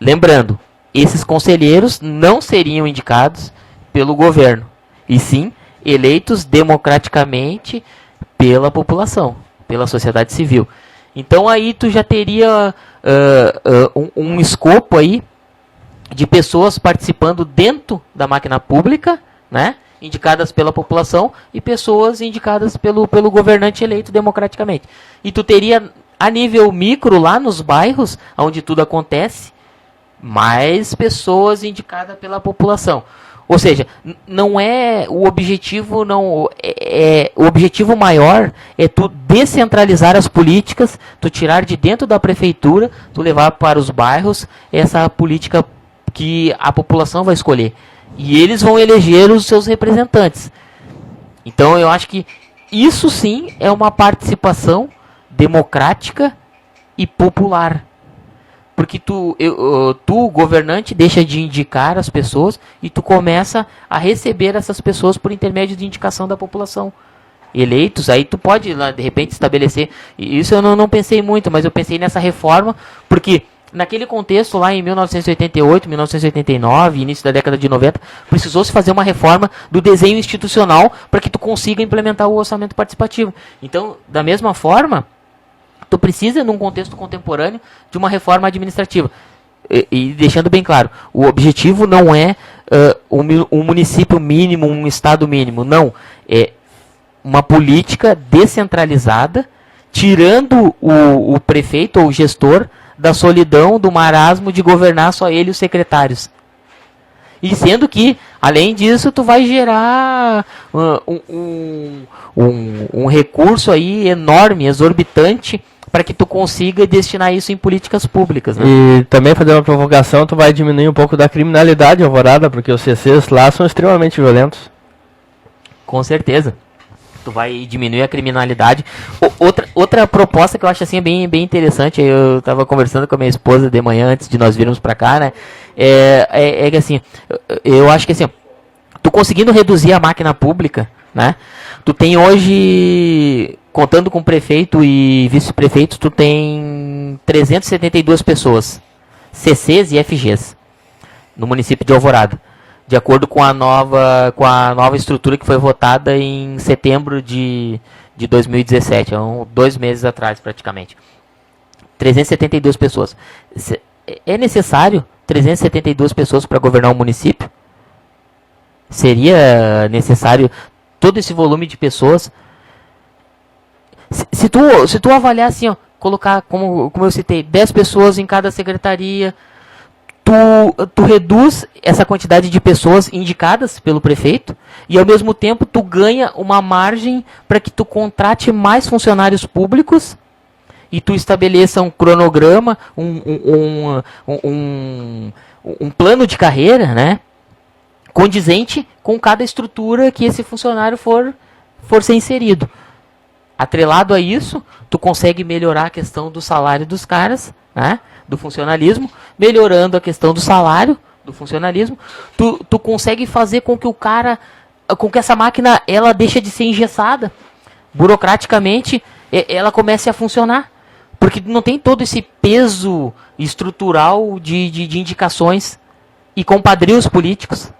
[SPEAKER 3] Lembrando, esses conselheiros não seriam indicados pelo governo, e sim eleitos democraticamente pela população, pela sociedade civil. Então aí tu já teria um escopo aí de pessoas participando dentro da máquina pública, né, indicadas pela população, e pessoas indicadas pelo governante eleito democraticamente. E tu teria a nível micro lá nos bairros onde tudo acontece, mais pessoas indicadas pela população. Ou seja, não é o objetivo, o objetivo maior é tu descentralizar as políticas, tu tirar de dentro da prefeitura, tu levar para os bairros essa política que a população vai escolher. E eles vão eleger os seus representantes. Então eu acho que isso sim é uma participação democrática e popular. Porque tu, governante, deixa de indicar as pessoas e tu começa a receber essas pessoas por intermédio de indicação da população. Eleitos, aí tu pode, de repente, estabelecer... Isso eu não pensei muito, mas eu pensei nessa reforma, porque naquele contexto, lá em 1988, 1989, início da década de 90, precisou-se fazer uma reforma do desenho institucional para que tu consiga implementar o orçamento participativo. Então, da mesma forma... Tu precisa, num contexto contemporâneo, de uma reforma administrativa. E deixando bem claro, o objetivo não é um município mínimo, um estado mínimo. Não. É uma política descentralizada, tirando o prefeito ou o gestor da solidão, do marasmo de governar só ele e os secretários. E sendo que, além disso, tu vai gerar um recurso aí enorme, exorbitante, para que tu consiga destinar isso em políticas públicas, né?
[SPEAKER 2] E também, fazer uma provocação, tu vai diminuir um pouco da criminalidade em Alvorada, porque os CCs lá são extremamente violentos.
[SPEAKER 3] Com certeza. Tu vai diminuir a criminalidade. Outra proposta que eu acho assim bem interessante, eu estava conversando com a minha esposa de manhã antes de nós virmos para cá, né? É que assim, eu acho que assim, tu conseguindo reduzir a máquina pública, né? Tu tem hoje, contando com prefeito e vice-prefeito, tu tem 372 pessoas, CCs e FGs, no município de Alvorada. de acordo com a nova estrutura que foi votada em setembro de 2017, 2 meses atrás praticamente. 372 pessoas. É necessário 372 pessoas para governar um município? Seria necessário todo esse volume de pessoas? Se tu avaliar assim, ó, colocar, como eu citei, 10 pessoas em cada secretaria, tu reduz essa quantidade de pessoas indicadas pelo prefeito e, ao mesmo tempo, tu ganha uma margem para que tu contrate mais funcionários públicos e tu estabeleça um cronograma, um plano de carreira, né, condizente com cada estrutura que esse funcionário for ser inserido. Atrelado a isso, tu consegue melhorar a questão do salário dos caras, né, do funcionalismo, melhorando a questão do salário do funcionalismo, tu consegue fazer com que o cara, com que essa máquina, ela deixe de ser engessada, burocraticamente, ela comece a funcionar, porque não tem todo esse peso estrutural de indicações e compadrios políticos.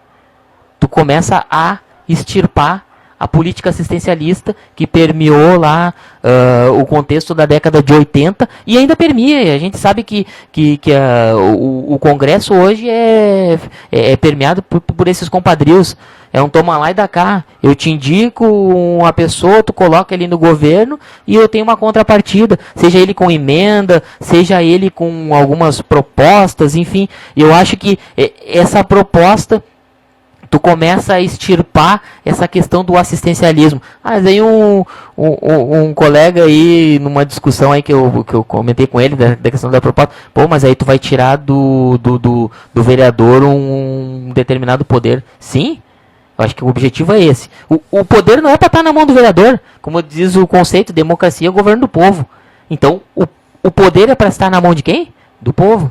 [SPEAKER 3] Tu começa a extirpar a política assistencialista que permeou lá o contexto da década de 80 e ainda permeia. A gente sabe que o Congresso hoje é permeado por esses compadrios. É um toma lá e dá cá. Eu te indico uma pessoa, tu coloca ele no governo e eu tenho uma contrapartida. Seja ele com emenda, seja ele com algumas propostas, enfim. Eu acho que essa proposta, tu começa a extirpar essa questão do assistencialismo. Mas aí um colega aí, numa discussão aí que eu comentei com ele, da questão da proposta, mas aí tu vai tirar do vereador um determinado poder. Sim, eu acho que o objetivo é esse. O poder não é para estar na mão do vereador. Como diz o conceito, democracia é o governo do povo. Então, o poder é para estar na mão de quem? Do povo,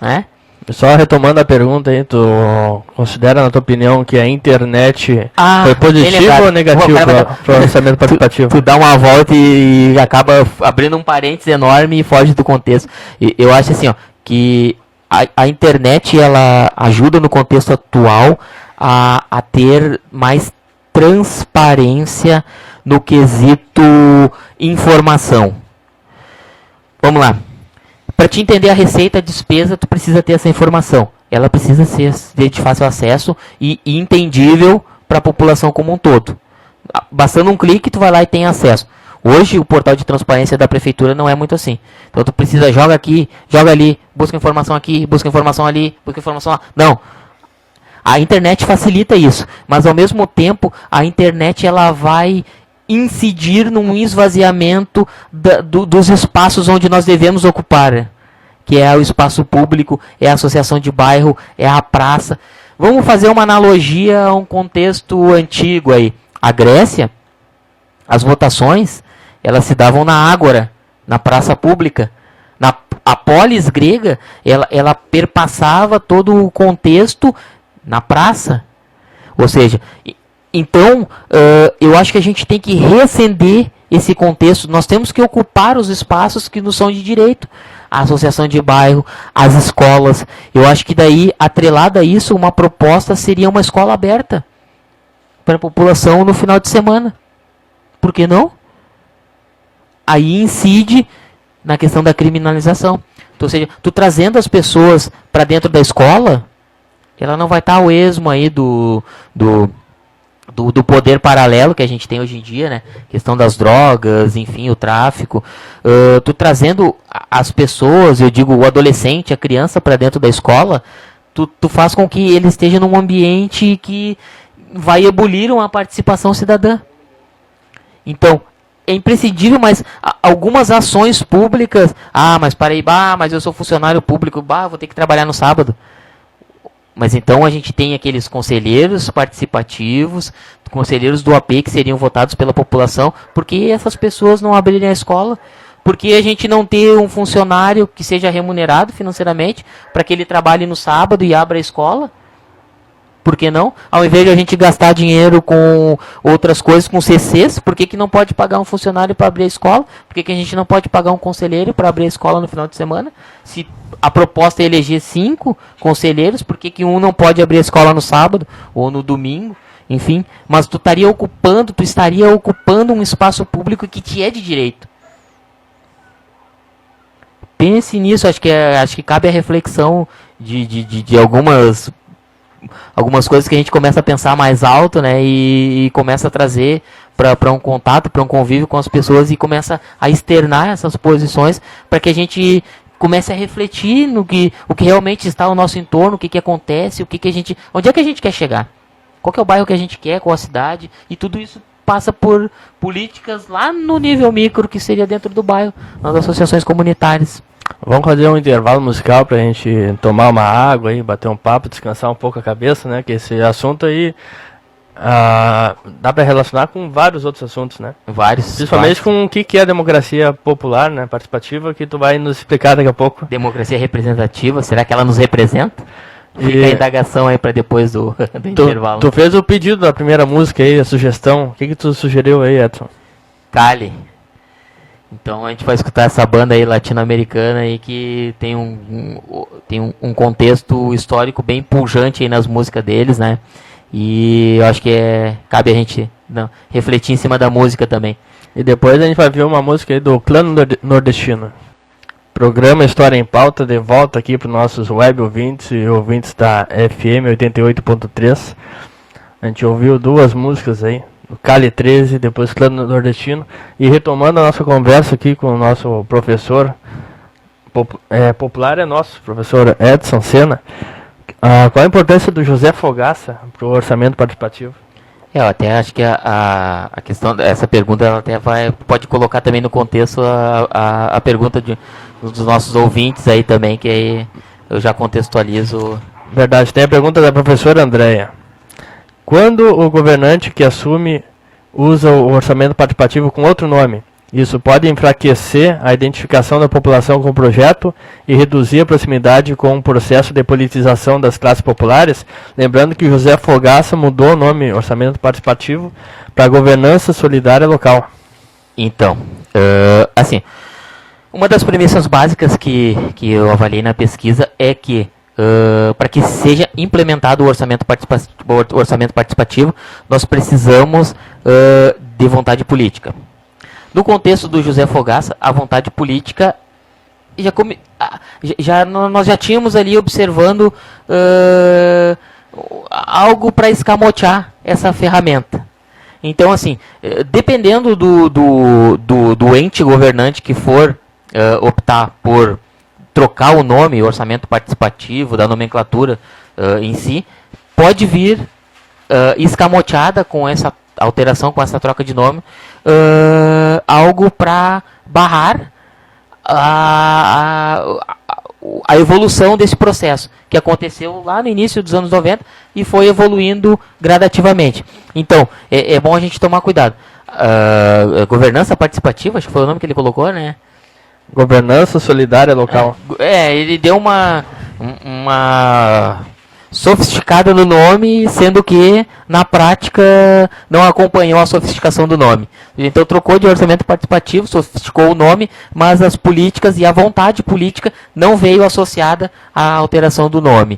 [SPEAKER 3] né?
[SPEAKER 2] Só retomando a pergunta aí, tu considera, na tua opinião, que a internet foi positiva ou negativa para o orçamento participativo?
[SPEAKER 3] Tu dá uma volta e acaba abrindo um parênteses enorme e foge do contexto. Eu acho assim, ó, que a internet, ela ajuda no contexto atual a ter mais transparência no quesito informação. Vamos lá. Para te entender a receita, a despesa, tu precisa ter essa informação. Ela precisa ser de fácil acesso e entendível para a população como um todo. Bastando um clique, tu vai lá e tem acesso. Hoje, o portal de transparência da prefeitura não é muito assim. Então, tu precisa, joga aqui, joga ali, busca informação aqui, busca informação ali, busca informação lá. Não. A internet facilita isso. Mas, ao mesmo tempo, a internet, ela vai incidir num esvaziamento dos espaços onde nós devemos ocupar, que é o espaço público, é a associação de bairro, é a praça. Vamos fazer uma analogia a um contexto antigo aí. A Grécia, as votações, elas se davam na ágora, na praça pública. A polis grega, ela perpassava todo o contexto na praça. Ou seja, então, eu acho que a gente tem que reacender esse contexto. Nós temos que ocupar os espaços que nos são de direito. A associação de bairro, as escolas. Eu acho que daí, atrelada a isso, uma proposta seria uma escola aberta para a população no final de semana. Por que não? Aí incide na questão da criminalização. Então, ou seja, tu trazendo as pessoas para dentro da escola, ela não vai estar ao esmo aí do poder paralelo que a gente tem hoje em dia, né? Questão das drogas, enfim, o tráfico. Tu trazendo as pessoas, eu digo, o adolescente, a criança para dentro da escola, tu faz com que ele esteja num ambiente que vai ebulir uma participação cidadã. Então, é imprescindível, mas algumas ações públicas, mas para aí, mas eu sou funcionário público, vou ter que trabalhar no sábado. Mas então a gente tem aqueles conselheiros participativos, conselheiros do AP que seriam votados pela população, porque essas pessoas não abrirem a escola, porque a gente não ter um funcionário que seja remunerado financeiramente para que ele trabalhe no sábado e abra a escola. Por que não? Ao invés de a gente gastar dinheiro com outras coisas, com CCs, por que não pode pagar um funcionário para abrir a escola? Por que a gente não pode pagar um conselheiro para abrir a escola no final de semana? Se a proposta é eleger 5 conselheiros, por que um não pode abrir a escola no sábado ou no domingo? Enfim, mas tu estaria ocupando um espaço público que te é de direito. Pense nisso, acho que cabe a reflexão de algumas coisas que a gente começa a pensar mais alto, né, e começa a trazer para um contato, para um convívio com as pessoas e começa a externar essas posições para que a gente comece a refletir o que realmente está ao nosso entorno, o que acontece, onde é que a gente quer chegar. Qual que é o bairro que a gente quer, qual a cidade, e tudo isso passa por políticas lá no nível micro, que seria dentro do bairro, nas associações comunitárias.
[SPEAKER 2] Vamos fazer um intervalo musical pra gente tomar uma água aí, bater um papo, descansar um pouco a cabeça, né? Que esse assunto aí dá pra relacionar com vários outros assuntos, né? Principalmente com o que é a democracia popular, né? Participativa, que tu vai nos explicar daqui a pouco.
[SPEAKER 3] Democracia representativa, será que ela nos representa? Fica a indagação aí pra depois do intervalo.
[SPEAKER 2] Tu fez o pedido da primeira música aí, a sugestão. O que tu sugeriu aí, Edson?
[SPEAKER 3] Cali. Então a gente vai escutar essa banda aí latino-americana aí que tem um contexto histórico bem pujante aí nas músicas deles, né? E eu acho que cabe a gente refletir em cima da música também.
[SPEAKER 2] E depois a gente vai ver uma música aí do Clã Nordestino. Programa História em Pauta, de volta aqui para os nossos web ouvintes e ouvintes da FM 88.3. A gente ouviu 2 músicas aí, o Cali 13, depois Clã Nordestino. E retomando a nossa conversa aqui com o nosso professor, popular é nosso, professor Edson Sena. Qual a importância do José Fogaça para o orçamento participativo?
[SPEAKER 3] Eu até acho que a questão dessa pergunta ela até pode colocar também no contexto a pergunta dos nossos ouvintes aí também, que aí eu já contextualizo.
[SPEAKER 2] Verdade, tem a pergunta da professora Andréia. Quando o governante que assume usa o orçamento participativo com outro nome, isso pode enfraquecer a identificação da população com o projeto e reduzir a proximidade com o processo de politização das classes populares? Lembrando que José Fogaça mudou o nome orçamento participativo para governança solidária local.
[SPEAKER 3] Então, assim, uma das premissas básicas que eu avaliei na pesquisa é que para que seja implementado o orçamento participativo, nós precisamos de vontade política. No contexto do José Fogaça, a vontade política, nós já tínhamos ali observando algo para escamotear essa ferramenta. Então, assim, dependendo do ente governante que for optar por trocar o nome, orçamento participativo, da nomenclatura em si, pode vir escamoteada com essa alteração, com essa troca de nome, algo para barrar a evolução desse processo, que aconteceu lá no início dos anos 90 e foi evoluindo gradativamente. Então, é bom a gente tomar cuidado. Governança participativa, acho que foi o nome que ele colocou, né?
[SPEAKER 2] Governança solidária local.
[SPEAKER 3] Ele deu uma sofisticada no nome, sendo que na prática não acompanhou a sofisticação do nome. Então trocou de orçamento participativo, sofisticou o nome, mas as políticas e a vontade política não veio associada à alteração do nome.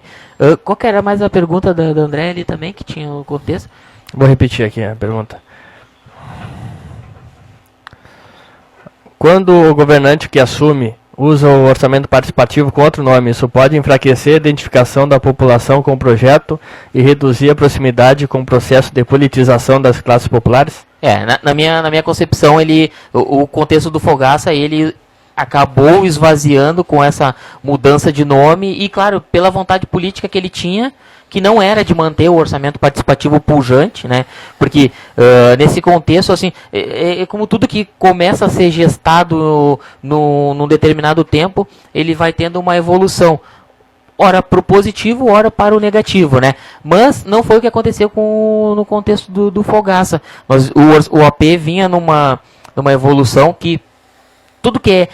[SPEAKER 3] Qual que era mais a pergunta da André ali também, que tinha o contexto?
[SPEAKER 2] Vou repetir aqui a pergunta. Quando o governante que assume usa o orçamento participativo com outro nome, isso pode enfraquecer a identificação da população com o projeto e reduzir a proximidade com o processo de politização das classes populares?
[SPEAKER 3] Na minha concepção, o contexto do Fogaça, ele acabou esvaziando com essa mudança de nome e, claro, pela vontade política que ele tinha, que não era de manter o orçamento participativo pujante, né? Porque nesse contexto, assim, é como tudo que começa a ser gestado num determinado tempo, ele vai tendo uma evolução, ora para o positivo, ora para o negativo, né? Mas não foi o que aconteceu no contexto do Fogaça. O AP vinha numa evolução que tudo que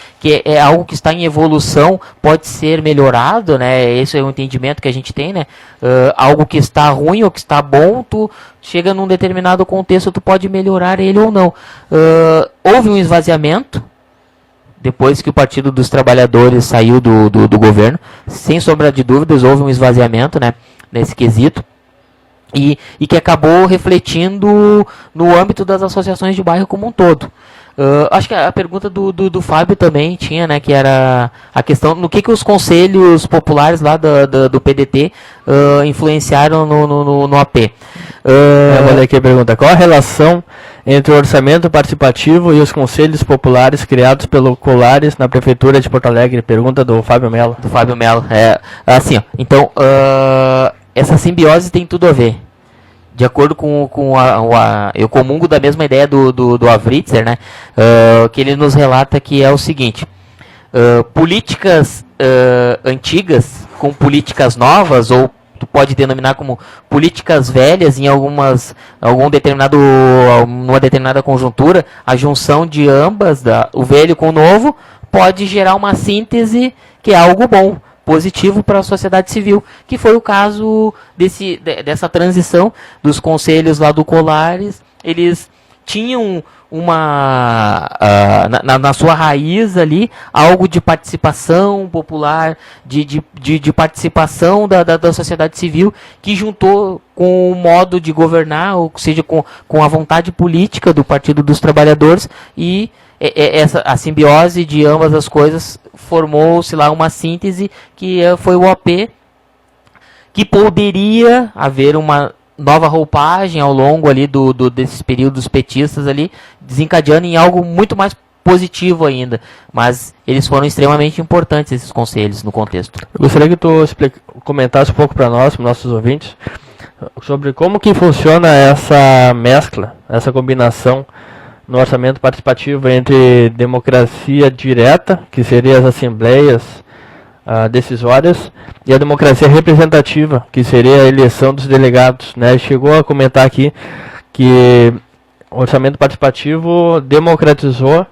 [SPEAKER 3] é algo que está em evolução pode ser melhorado, né? Esse é o entendimento que a gente tem, né? Algo que está ruim ou que está bom, tu chega num determinado contexto, tu pode melhorar ele ou não. Houve um esvaziamento depois que o Partido dos Trabalhadores saiu do governo, sem sombra de dúvidas, houve um esvaziamento, né, nesse quesito, e que acabou refletindo no âmbito das associações de bairro como um todo. Acho que a pergunta do Fábio também tinha, né, que era a questão no que os conselhos populares lá do PDT influenciaram no AP.
[SPEAKER 2] Eu vou ler aqui a pergunta. Qual a relação entre o orçamento participativo e os conselhos populares criados pelo Colares na Prefeitura de Porto Alegre? Pergunta do Fábio Mello.
[SPEAKER 3] Do Fábio Mello. Assim, ó, então, essa simbiose tem tudo a ver. De acordo com eu comungo da mesma ideia do Avritzer, né, que ele nos relata que é o seguinte, políticas antigas com políticas novas, ou tu pode denominar como políticas velhas em numa determinada conjuntura, a junção de ambas, o velho com o novo, pode gerar uma síntese que é algo bom, positivo para a sociedade civil, que foi o caso dessa transição dos conselhos lá do Colares. Eles tinham na sua raiz ali algo de participação popular, de participação da sociedade civil, que juntou com o modo de governar, ou seja, com a vontade política do Partido dos Trabalhadores, e a simbiose de ambas as coisas formou-se lá uma síntese que foi o AP, que poderia haver uma nova roupagem ao longo ali desses períodos petistas ali, desencadeando em algo muito mais positivo ainda, mas eles foram extremamente importantes, esses conselhos, no contexto.
[SPEAKER 2] Eu gostaria que tu comentasse um pouco para nós, para nossos ouvintes, sobre como que funciona essa mescla, essa combinação no orçamento participativo entre democracia direta, que seria as assembleias decisórias, e a democracia representativa, que seria a eleição dos delegados, né? Chegou a comentar aqui que o orçamento participativo democratizou,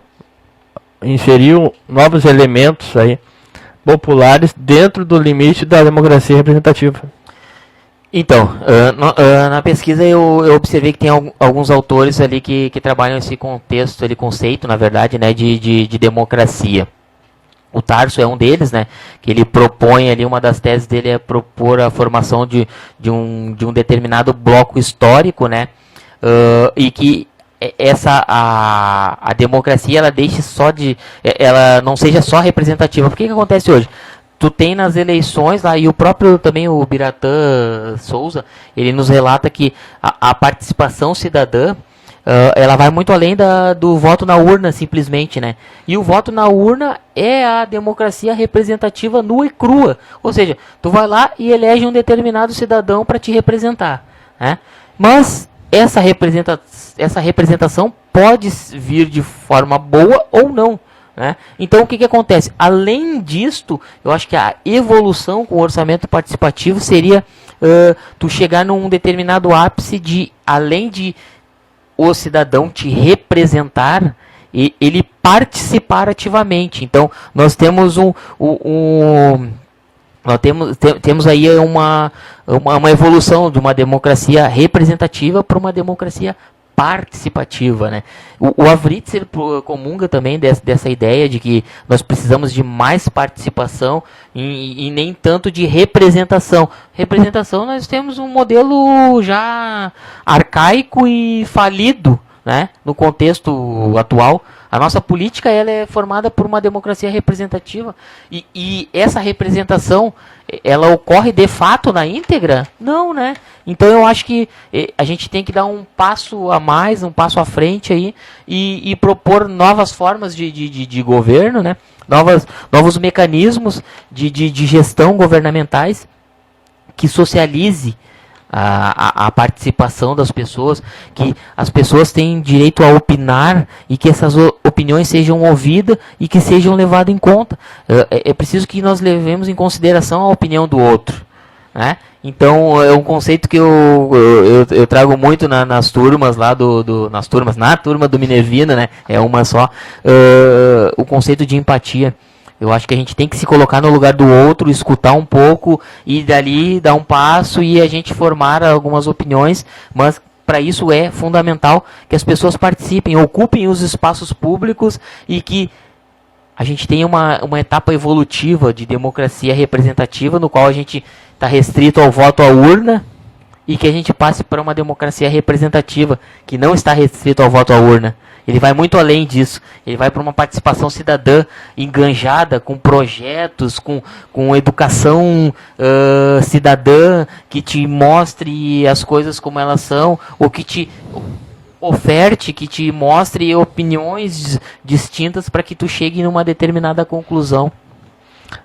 [SPEAKER 2] inseriu novos elementos aí populares dentro do limite da democracia representativa.
[SPEAKER 3] Então, na pesquisa eu observei que tem alguns autores ali que trabalham esse contexto, conceito, na verdade, né, de democracia. O Tarso é um deles, né, que ele propõe ali, uma das teses dele é propor a formação de um determinado bloco histórico, né, e que a democracia ela não seja só representativa. Por que acontece hoje? Tu tem nas eleições lá, e o próprio também, o Biratã Souza, ele nos relata que a participação cidadã, ela vai muito além do voto na urna, simplesmente, né? E o voto na urna é a democracia representativa nua e crua. Ou seja, tu vai lá e elege um determinado cidadão para te representar, né? Mas essa representação pode vir de forma boa ou não, né? Então, o que acontece? Além disto, eu acho que a evolução com o orçamento participativo seria tu chegar num determinado ápice de, além de o cidadão te representar, e ele participar ativamente. Então, nós temos nós temos aí uma evolução de uma democracia representativa para uma democracia participativa, né? O Avritzer comunga também dessa ideia de que nós precisamos de mais participação e nem tanto de representação. Representação, nós temos um modelo já arcaico e falido, né, no contexto atual. A nossa política, ela é formada por uma democracia representativa, e essa representação, ela ocorre de fato na íntegra? Não, né? Então eu acho que a gente tem que dar um passo a mais, um passo à frente aí, e propor novas formas de governo, né? Novos mecanismos de gestão governamentais que socialize a participação das pessoas, que as pessoas têm direito a opinar e que essas opiniões sejam ouvidas e que sejam levadas em conta. É preciso que nós levemos em consideração a opinião do outro, né? Então é um conceito que eu trago muito nas turmas lá na turma do Minervina, né? É uma só, o conceito de empatia. Eu acho que a gente tem que se colocar no lugar do outro, escutar um pouco e dali dar um passo e a gente formar algumas opiniões, mas para isso é fundamental que as pessoas participem, ocupem os espaços públicos e que a gente tem uma etapa evolutiva de democracia representativa, no qual a gente está restrito ao voto à urna, e que a gente passe para uma democracia representativa, que não está restrito ao voto à urna. Ele vai muito além disso. Ele vai para uma participação cidadã enganjada, com projetos, com educação cidadã, que te mostre as coisas como elas são, ou que te oferte, que te mostre opiniões distintas para que tu chegue numa determinada conclusão.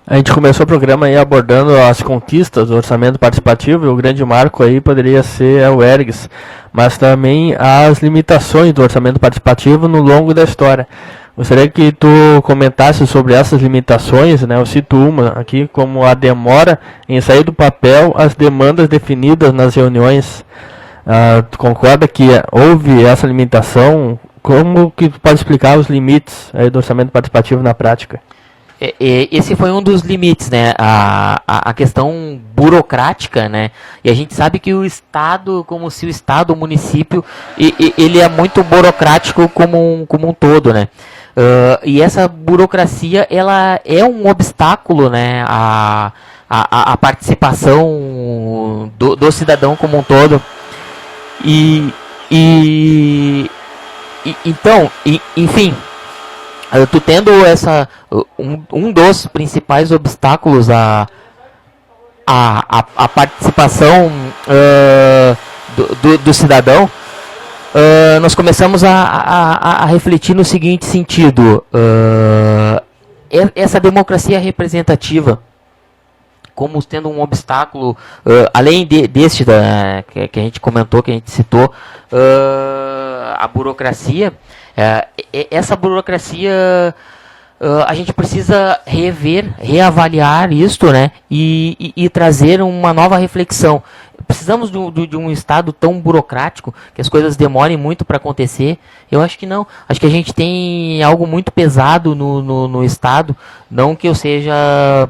[SPEAKER 2] A gente começou o programa aí abordando as conquistas do orçamento participativo, e o grande marco aí poderia ser o ERGS, mas também as limitações do orçamento participativo no longo da história. Gostaria que tu comentasse sobre essas limitações, né? Eu cito uma aqui, como a demora em sair do papel as demandas definidas nas reuniões. Tu concorda que houve essa limitação? Como que tu pode explicar os limites aí do orçamento participativo na prática?
[SPEAKER 3] Esse foi um dos limites, né? A questão burocrática, né? E a gente sabe que o Estado, como se o Estado, o município, ele é muito burocrático como um todo, né? E essa burocracia, ela é um obstáculo, né? A participação do cidadão como um todo. Então, enfim, tu tendo um dos principais obstáculos à participação do cidadão, nós começamos a refletir no seguinte sentido: essa democracia representativa, como tendo um obstáculo, além deste que a gente comentou, que a gente citou, a burocracia. Essa burocracia, a gente precisa reavaliar isto, né, e trazer uma nova reflexão. Precisamos de um Estado tão burocrático que as coisas demorem muito para acontecer? Eu acho que não. Acho que a gente tem algo muito pesado no Estado. Não que eu seja...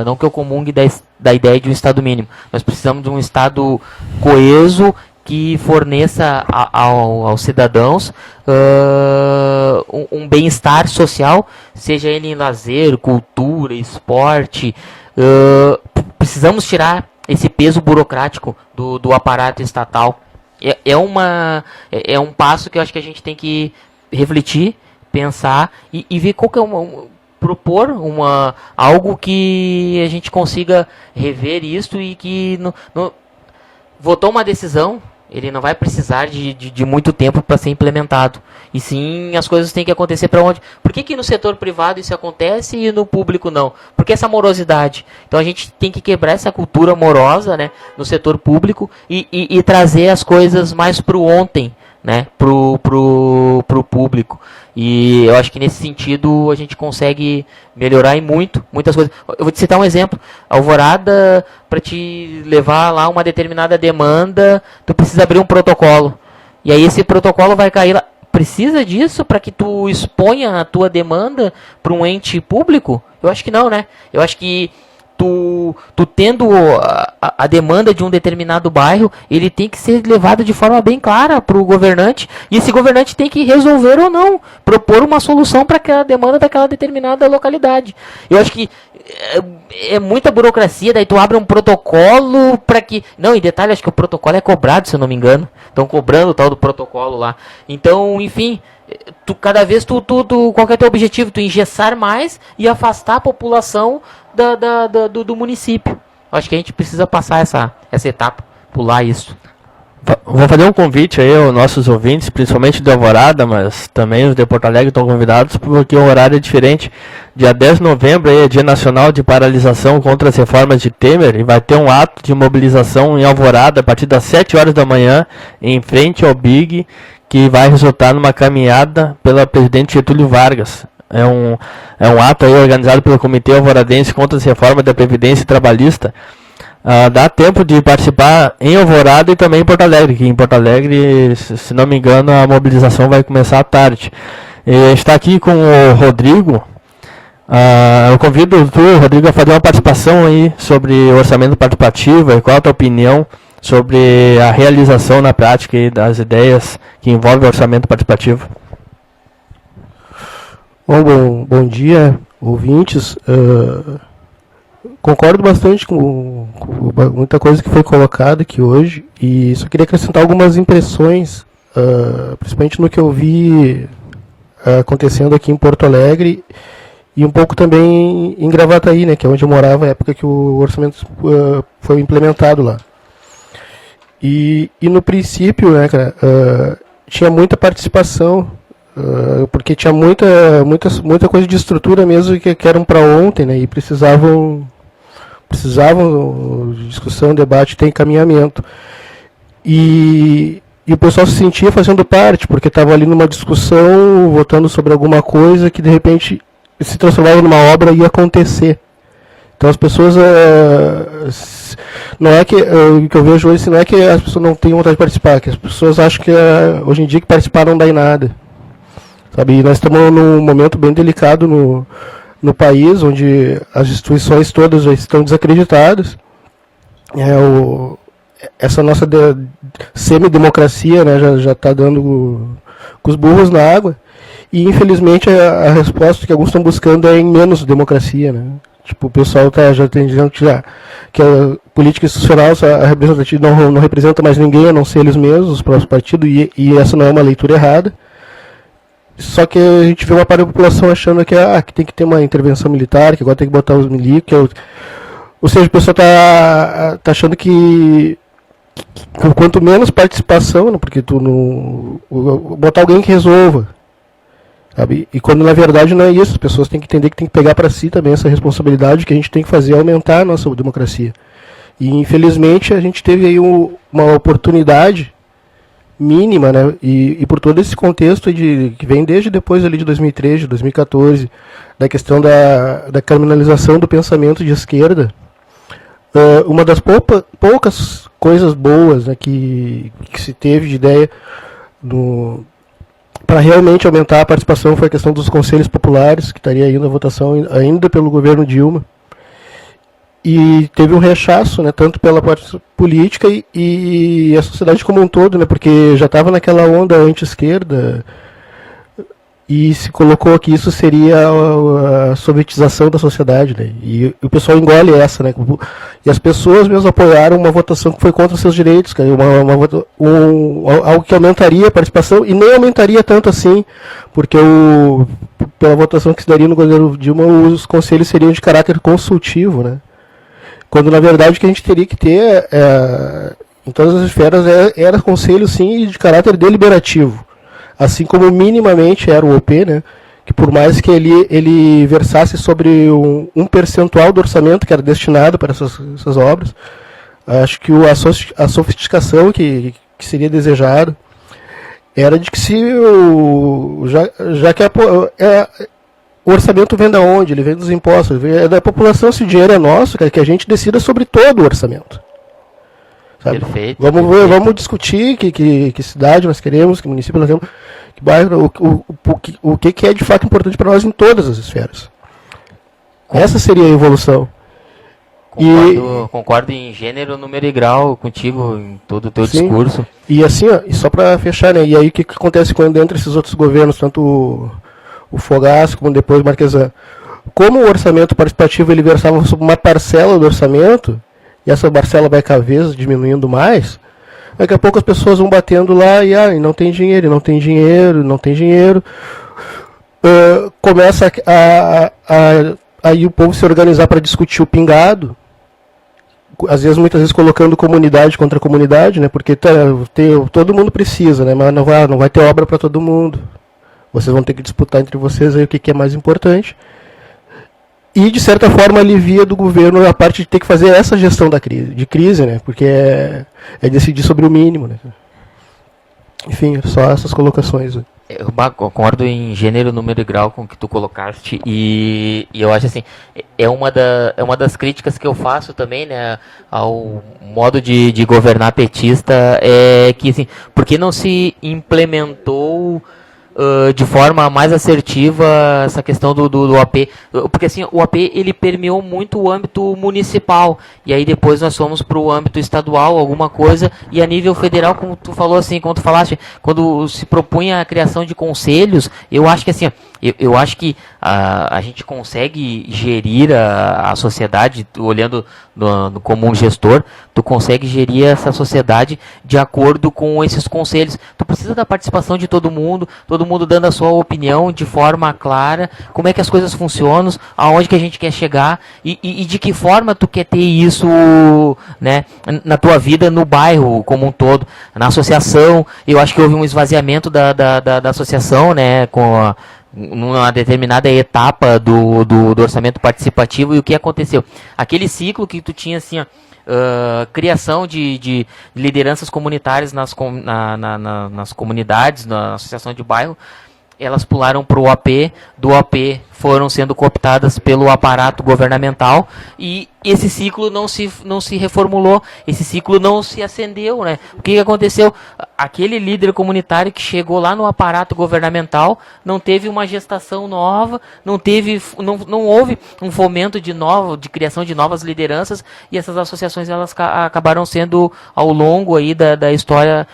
[SPEAKER 3] não que eu comungue da ideia de um Estado mínimo. Nós precisamos de um Estado coeso, que forneça aos cidadãos um bem-estar social, seja ele em lazer, cultura, esporte. Precisamos tirar esse peso burocrático do aparato estatal. É um passo que eu acho que a gente tem que refletir, pensar e ver qual que é propor algo que a gente consiga rever isso, e que votou uma decisão, ele não vai precisar de muito tempo para ser implementado. E sim, as coisas têm que acontecer para onde? Por que no setor privado isso acontece e no público não? Por que essa morosidade? Então a gente tem que quebrar essa cultura morosa, né, no setor público e trazer as coisas mais para o ontem, né, pro público. E eu acho que nesse sentido a gente consegue melhorar em muitas coisas. Eu vou te citar um exemplo. Alvorada, para te levar lá uma determinada demanda, tu precisa abrir um protocolo. E aí esse protocolo vai cair lá. Precisa disso para que tu exponha a tua demanda para um ente público? Eu acho que não, né? Eu acho que tu tendo a demanda de um determinado bairro, ele tem que ser levado de forma bem clara para o governante, e esse governante tem que resolver ou não, propor uma solução para aquela demanda daquela determinada localidade. Eu acho que é muita burocracia, daí tu abre um protocolo para que... Não, em detalhe, acho que o protocolo é cobrado, se eu não me engano. Estão cobrando o tal do protocolo lá. Então, enfim... cada vez qual que é o teu objetivo? Tu engessar mais e afastar a população do município. Acho que a gente precisa passar essa etapa, pular isso.
[SPEAKER 2] Vou fazer um convite aí aos nossos ouvintes, principalmente de Alvorada, mas também os de Porto Alegre estão convidados, porque o horário é diferente. Dia 10 de novembro aí é Dia Nacional de Paralisação contra as Reformas de Temer, e vai ter um ato de mobilização em Alvorada a partir das 7 horas da manhã, em frente ao BIG, que vai resultar numa caminhada pela presidente Getúlio Vargas. É um ato aí organizado pelo Comitê Alvoradense contra as Reformas da Previdência Trabalhista. Dá tempo de participar em Alvorada e também em Porto Alegre, que em Porto Alegre, se não me engano, a mobilização vai começar à tarde. A gente está aqui com o Rodrigo. Eu convido tu, Rodrigo, a fazer uma participação aí sobre o orçamento participativo e qual a tua opinião sobre a realização na prática das ideias que envolvem o orçamento participativo.
[SPEAKER 4] Bom dia, ouvintes. Concordo bastante com muita coisa que foi colocada aqui hoje e só queria acrescentar algumas impressões, principalmente no que eu vi acontecendo aqui em Porto Alegre e um pouco também em Gravataí, né, que é onde eu morava na época que o orçamento foi implementado lá. E no princípio, né, cara, tinha muita participação, porque tinha muita coisa de estrutura mesmo que eram para ontem, né, e precisavam de discussão, debate, ter encaminhamento. E o pessoal se sentia fazendo parte, porque estava ali numa discussão, votando sobre alguma coisa que de repente se transformava numa obra e ia acontecer. Então as pessoas, não é que, o que eu vejo hoje, não é que as pessoas não têm vontade de participar, que as pessoas acham que hoje em dia que participar não dá em nada. Sabe? E nós estamos num momento bem delicado no país, onde as instituições todas já estão desacreditadas. Essa nossa semidemocracia, né, já está dando com os burros na água. E infelizmente a resposta que alguns estão buscando é em menos democracia, né? Tipo, o pessoal já tem dizendo que a política institucional, a representativa não representa mais ninguém, a não ser eles mesmos, os próprios partidos, e essa não é uma leitura errada. Só que a gente vê uma parte da população achando que tem que ter uma intervenção militar, que agora tem que botar os milicos. Ou seja, o pessoal tá achando que quanto menos participação, né, porque botar alguém que resolva. Sabe? E quando na verdade não é isso, as pessoas têm que entender que tem que pegar para si também essa responsabilidade que a gente tem que fazer aumentar a nossa democracia. E infelizmente a gente teve aí uma oportunidade mínima, né? E por todo esse contexto que vem desde depois ali de 2013, 2014, da questão da criminalização do pensamento de esquerda, uma das poucas coisas boas, né, que se teve de ideia para realmente aumentar a participação foi a questão dos conselhos populares, que estaria indo à votação ainda pelo governo Dilma. E teve um rechaço, né, tanto pela parte política e a sociedade como um todo, né, porque já estava naquela onda anti-esquerda e se colocou que isso seria a sovietização da sociedade, né, e o pessoal engole essa, né, e as pessoas mesmo apoiaram uma votação que foi contra seus direitos, cara, algo que aumentaria a participação e nem aumentaria tanto assim, porque pela votação que se daria no governo Dilma, os conselhos seriam de caráter consultivo, né. Quando na verdade o que a gente teria que ter em todas as esferas era conselho sim de caráter deliberativo, assim como minimamente era o OP, né, que por mais que ele versasse sobre um percentual do orçamento que era destinado para essas obras, acho que a sofisticação que seria desejado era de que já que o orçamento vem da onde? Ele vem dos impostos, é da população, se o dinheiro é nosso, que a gente decida sobre todo o orçamento. Sabe? Perfeito. Vamos discutir que cidade nós queremos, que município nós temos, que bairro, o que é de fato importante para nós em todas as esferas. Essa seria a evolução.
[SPEAKER 3] Concordo em gênero, número e grau contigo em todo o teu discurso.
[SPEAKER 4] E assim, e só para fechar, né? E aí o que acontece quando entra esses outros governos, tanto o Fogaça, como depois o Marquesan, como o orçamento participativo ele versava sobre uma parcela do orçamento, e essa parcela vai cada vez diminuindo mais, daqui a pouco as pessoas vão batendo lá e não tem dinheiro, não tem dinheiro, não tem dinheiro. Começa aí o povo se organizar para discutir o pingado, muitas vezes colocando comunidade contra comunidade, né, porque todo mundo precisa, né, mas não vai ter obra para todo mundo. Vocês vão ter que disputar entre vocês aí o que é mais importante. E, de certa forma, alivia do governo a parte de ter que fazer essa gestão de crise, né? Porque é decidir sobre o mínimo, né? Enfim, só essas colocações.
[SPEAKER 3] Eu concordo em gênero, número e grau com o que tu colocaste e eu acho assim, é uma das críticas que eu faço também, né, ao modo de governar petista, é que assim, por que não se implementou de forma mais assertiva essa questão do AP, porque assim, o AP ele permeou muito o âmbito municipal, e aí depois nós fomos para o âmbito estadual, alguma coisa, e a nível federal, como tu falou assim, como tu falaste, quando se propunha a criação de conselhos, eu acho que assim, Eu acho que a gente consegue gerir a sociedade, olhando como um gestor, tu consegue gerir essa sociedade de acordo com esses conselhos. Tu precisa da participação de todo mundo dando a sua opinião de forma clara, como é que as coisas funcionam, aonde que a gente quer chegar e de que forma tu quer ter isso, né, na tua vida, no bairro como um todo, na associação. Eu acho que houve um esvaziamento da associação, né, numa determinada etapa do orçamento participativo. E o que aconteceu? Aquele ciclo que tu tinha assim, criação de lideranças comunitárias nas comunidades, na associação de bairro, elas pularam para o AP, do AP foram sendo cooptadas pelo aparato governamental, e esse ciclo não se reformulou, esse ciclo não se acendeu, né? O que aconteceu? Aquele líder comunitário que chegou lá no aparato governamental não teve uma gestação nova, não houve um fomento de criação de novas lideranças, e essas associações elas acabaram sendo, ao longo aí da história,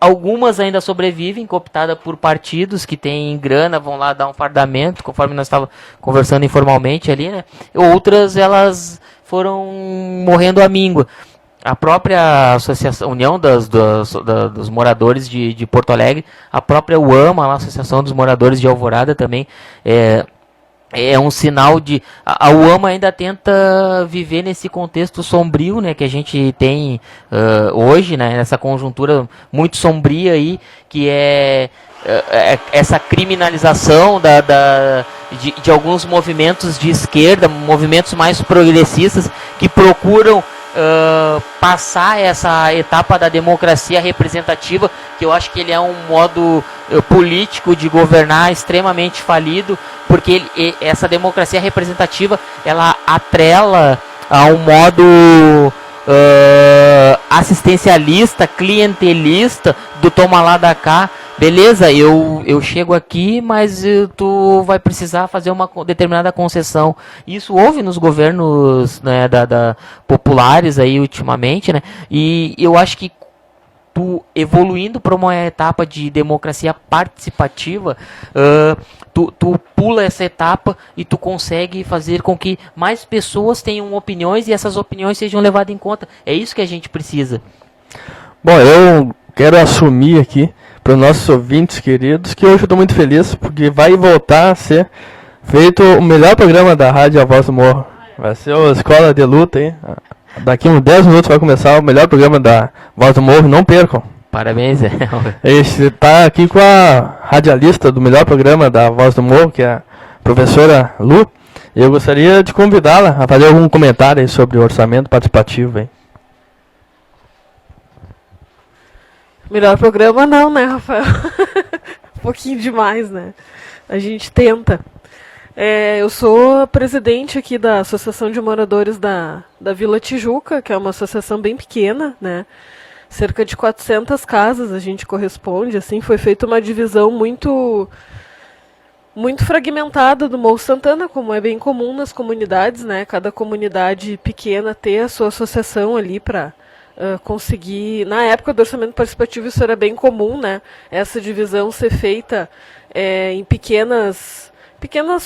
[SPEAKER 3] algumas ainda sobrevivem, cooptadas por partidos que têm grana, vão lá dar um fardamento, conforme nós estávamos conversando informalmente ali, né? Outras, elas foram morrendo à míngua. A própria associação, União dos Moradores de Porto Alegre, a própria UAMA, a Associação dos Moradores de Alvorada também, é um sinal de... A UAMA ainda tenta viver nesse contexto sombrio, né, que a gente tem hoje, né, nessa conjuntura muito sombria aí, que é essa criminalização de alguns movimentos de esquerda, movimentos mais progressistas, que procuram passar essa etapa da democracia representativa, que eu acho que ele é um modo político de governar extremamente falido, porque essa democracia representativa, ela atrela a um modo assistencialista, clientelista, do toma lá da cá. Beleza, eu chego aqui, mas tu vai precisar fazer uma determinada concessão. Isso houve nos governos, né, populares aí ultimamente, né? E eu acho que tu evoluindo para uma etapa de democracia participativa, tu pula essa etapa e tu consegue fazer com que mais pessoas tenham opiniões e essas opiniões sejam levadas em conta. É isso que a gente precisa.
[SPEAKER 2] Bom, eu quero assumir aqui para os nossos ouvintes queridos que hoje eu estou muito feliz porque vai voltar a ser feito o melhor programa da Rádio A Voz do Morro. Vai ser a Escola de Luta aí. Daqui uns 10 minutos vai começar o melhor programa da Voz do Morro, não percam.
[SPEAKER 3] Parabéns.
[SPEAKER 2] Você está aqui com a radialista do melhor programa da Voz do Morro, que é a professora Lu. Eu gostaria de convidá-la a fazer algum comentário aí sobre o orçamento participativo aí.
[SPEAKER 5] Melhor programa não, né, Rafael? Um pouquinho demais, né? A gente tenta. Eu sou presidente aqui da Associação de Moradores da Vila Tijuca, que é uma associação bem pequena, né? Cerca de 400 casas a gente corresponde, assim, foi feita uma divisão muito fragmentada do Morro Santana, como é bem comum nas comunidades, né? Cada comunidade pequena ter a sua associação ali para conseguir... Na época do orçamento participativo isso era bem comum, né? Essa divisão ser feita em pequenas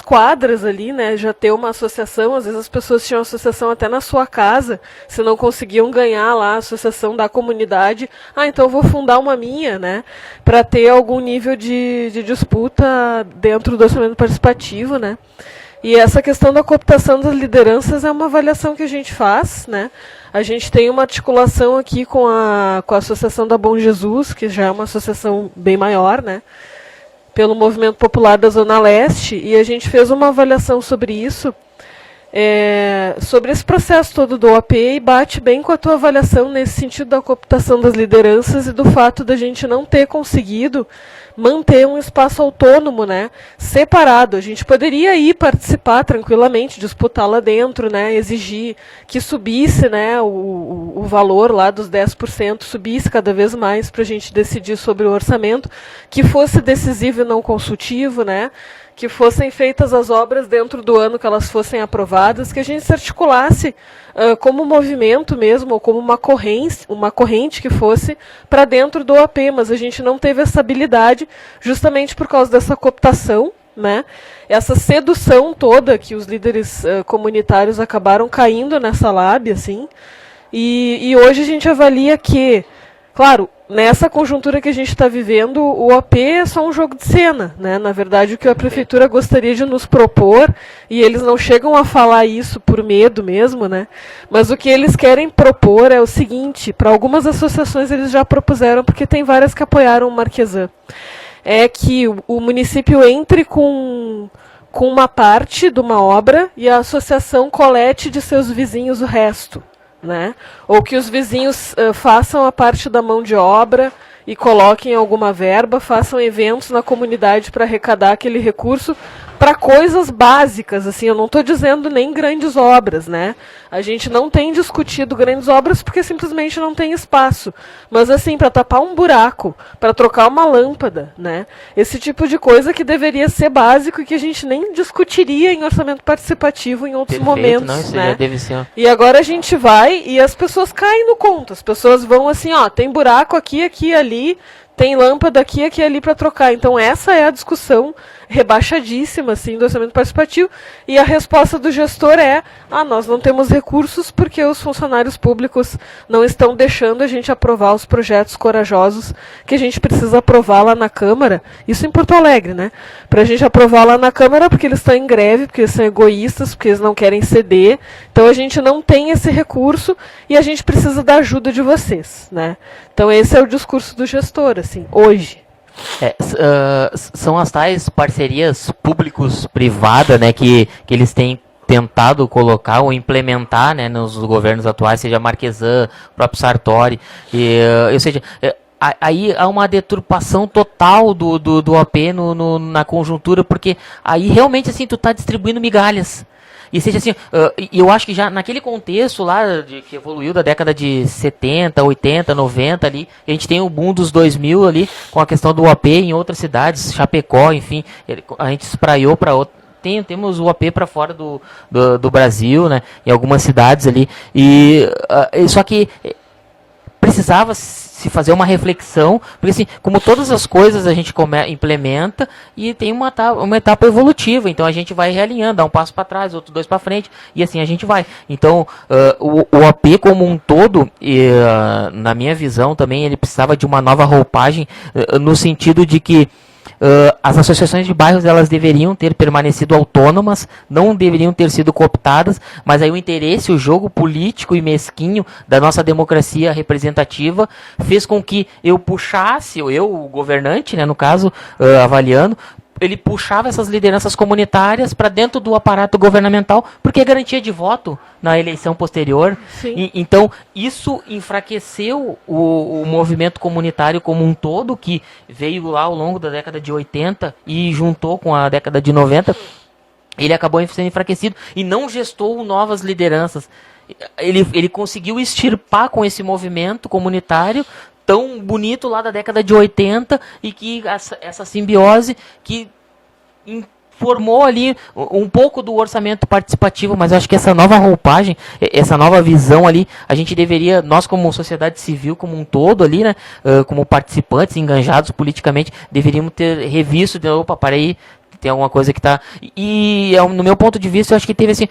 [SPEAKER 5] quadras ali, né? Já ter uma associação, às vezes as pessoas tinham associação até na sua casa, se não conseguiam ganhar lá a associação da comunidade, então eu vou fundar uma minha, né? Para ter algum nível de disputa dentro do orçamento participativo, né? E essa questão da cooptação das lideranças é uma avaliação que a gente faz, né? A gente tem uma articulação aqui com a Associação da Bom Jesus, que já é uma associação bem maior, né? Pelo Movimento Popular da Zona Leste, e a gente fez uma avaliação sobre isso, sobre esse processo todo do OAP, e bate bem com a tua avaliação nesse sentido da cooptação das lideranças e do fato da gente não ter conseguido manter um espaço autônomo, né, separado. A gente poderia ir participar tranquilamente, disputar lá dentro, né, exigir que subisse, né, o valor lá dos 10%, subisse cada vez mais para a gente decidir sobre o orçamento, que fosse decisivo e não consultivo, né, que fossem feitas as obras dentro do ano que elas fossem aprovadas, que a gente se articulasse como movimento mesmo, ou como uma corrente que fosse para dentro do OAP, mas a gente não teve essa habilidade justamente por causa dessa cooptação, né? Essa sedução toda que os líderes comunitários acabaram caindo nessa lábia, assim, e hoje a gente avalia que, claro, nessa conjuntura que a gente está vivendo, o OAP é só um jogo de cena, né? Na verdade, o que a prefeitura gostaria de nos propor, e eles não chegam a falar isso por medo mesmo, né? Mas o que eles querem propor é o seguinte, para algumas associações eles já propuseram, porque tem várias que apoiaram o Marquesan, é que o município entre com uma parte de uma obra e a associação colete de seus vizinhos o resto, né? Ou que os vizinhos façam a parte da mão de obra e coloquem alguma verba, façam eventos na comunidade para arrecadar aquele recurso para coisas básicas, assim, eu não estou dizendo nem grandes obras, né? A gente não tem discutido grandes obras porque simplesmente não tem espaço, mas assim, para tapar um buraco, para trocar uma lâmpada, né? Esse tipo de coisa que deveria ser básico e que a gente nem discutiria em orçamento participativo em outros momentos,
[SPEAKER 3] não, isso
[SPEAKER 5] né?
[SPEAKER 3] já deve ser.
[SPEAKER 5] E agora a gente vai e as pessoas caem no conto, as pessoas vão assim, ó, tem buraco aqui, aqui, ali, tem lâmpada aqui, aqui e ali para trocar. Então essa é a discussão rebaixadíssima assim, do orçamento participativo, e a resposta do gestor é: nós não temos recursos porque os funcionários públicos não estão deixando a gente aprovar os projetos corajosos que a gente precisa aprovar lá na Câmara. Isso em Porto Alegre, né? Para a gente aprovar lá na Câmara porque eles estão em greve, porque eles são egoístas, porque eles não querem ceder. Então a gente não tem esse recurso e a gente precisa da ajuda de vocês, né? Então esse é o discurso do gestor, assim, hoje.
[SPEAKER 3] São as tais parcerias públicos-privadas, né, que eles têm tentado colocar ou implementar, né, nos governos atuais, seja Marquesan, próprio Sartori, ou seja, aí há uma deturpação total do OAP na conjuntura, porque aí realmente assim tu está distribuindo migalhas. E seja assim, eu acho que já naquele contexto lá, que evoluiu da década de 70, 80, 90 ali, a gente tem o boom dos 2000 ali, com a questão do OAP em outras cidades, Chapecó, enfim, a gente espraiou para outras. Temos o OAP para fora do Brasil, né, em algumas cidades ali, só que precisava se fazer uma reflexão, porque assim, como todas as coisas a gente implementa e tem uma etapa evolutiva, então a gente vai realinhando, dá um passo para trás, outro dois para frente, e assim a gente vai. Então, o OAP como um todo, na minha visão também, ele precisava de uma nova roupagem, no sentido de que as associações de bairros elas deveriam ter permanecido autônomas, não deveriam ter sido cooptadas, mas aí o interesse, o jogo político e mesquinho da nossa democracia representativa fez com que eu puxasse, o governante, né, no caso, avaliando, ele puxava essas lideranças comunitárias para dentro do aparato governamental, porque é garantia de voto na eleição posterior. Então, isso enfraqueceu o movimento comunitário como um todo, que veio lá ao longo da década de 80 e juntou com a década de 90. Ele acabou sendo enfraquecido e não gestou novas lideranças. Ele conseguiu extirpar com esse movimento comunitário tão bonito lá da década de 80 e que essa simbiose que formou ali um pouco do orçamento participativo, mas eu acho que essa nova roupagem, essa nova visão ali, a gente deveria, nós como sociedade civil como um todo ali, né, como participantes engajados politicamente, deveríamos ter revisto, opa, para aí, tem alguma coisa que está... E, no meu ponto de vista, eu acho que teve, assim,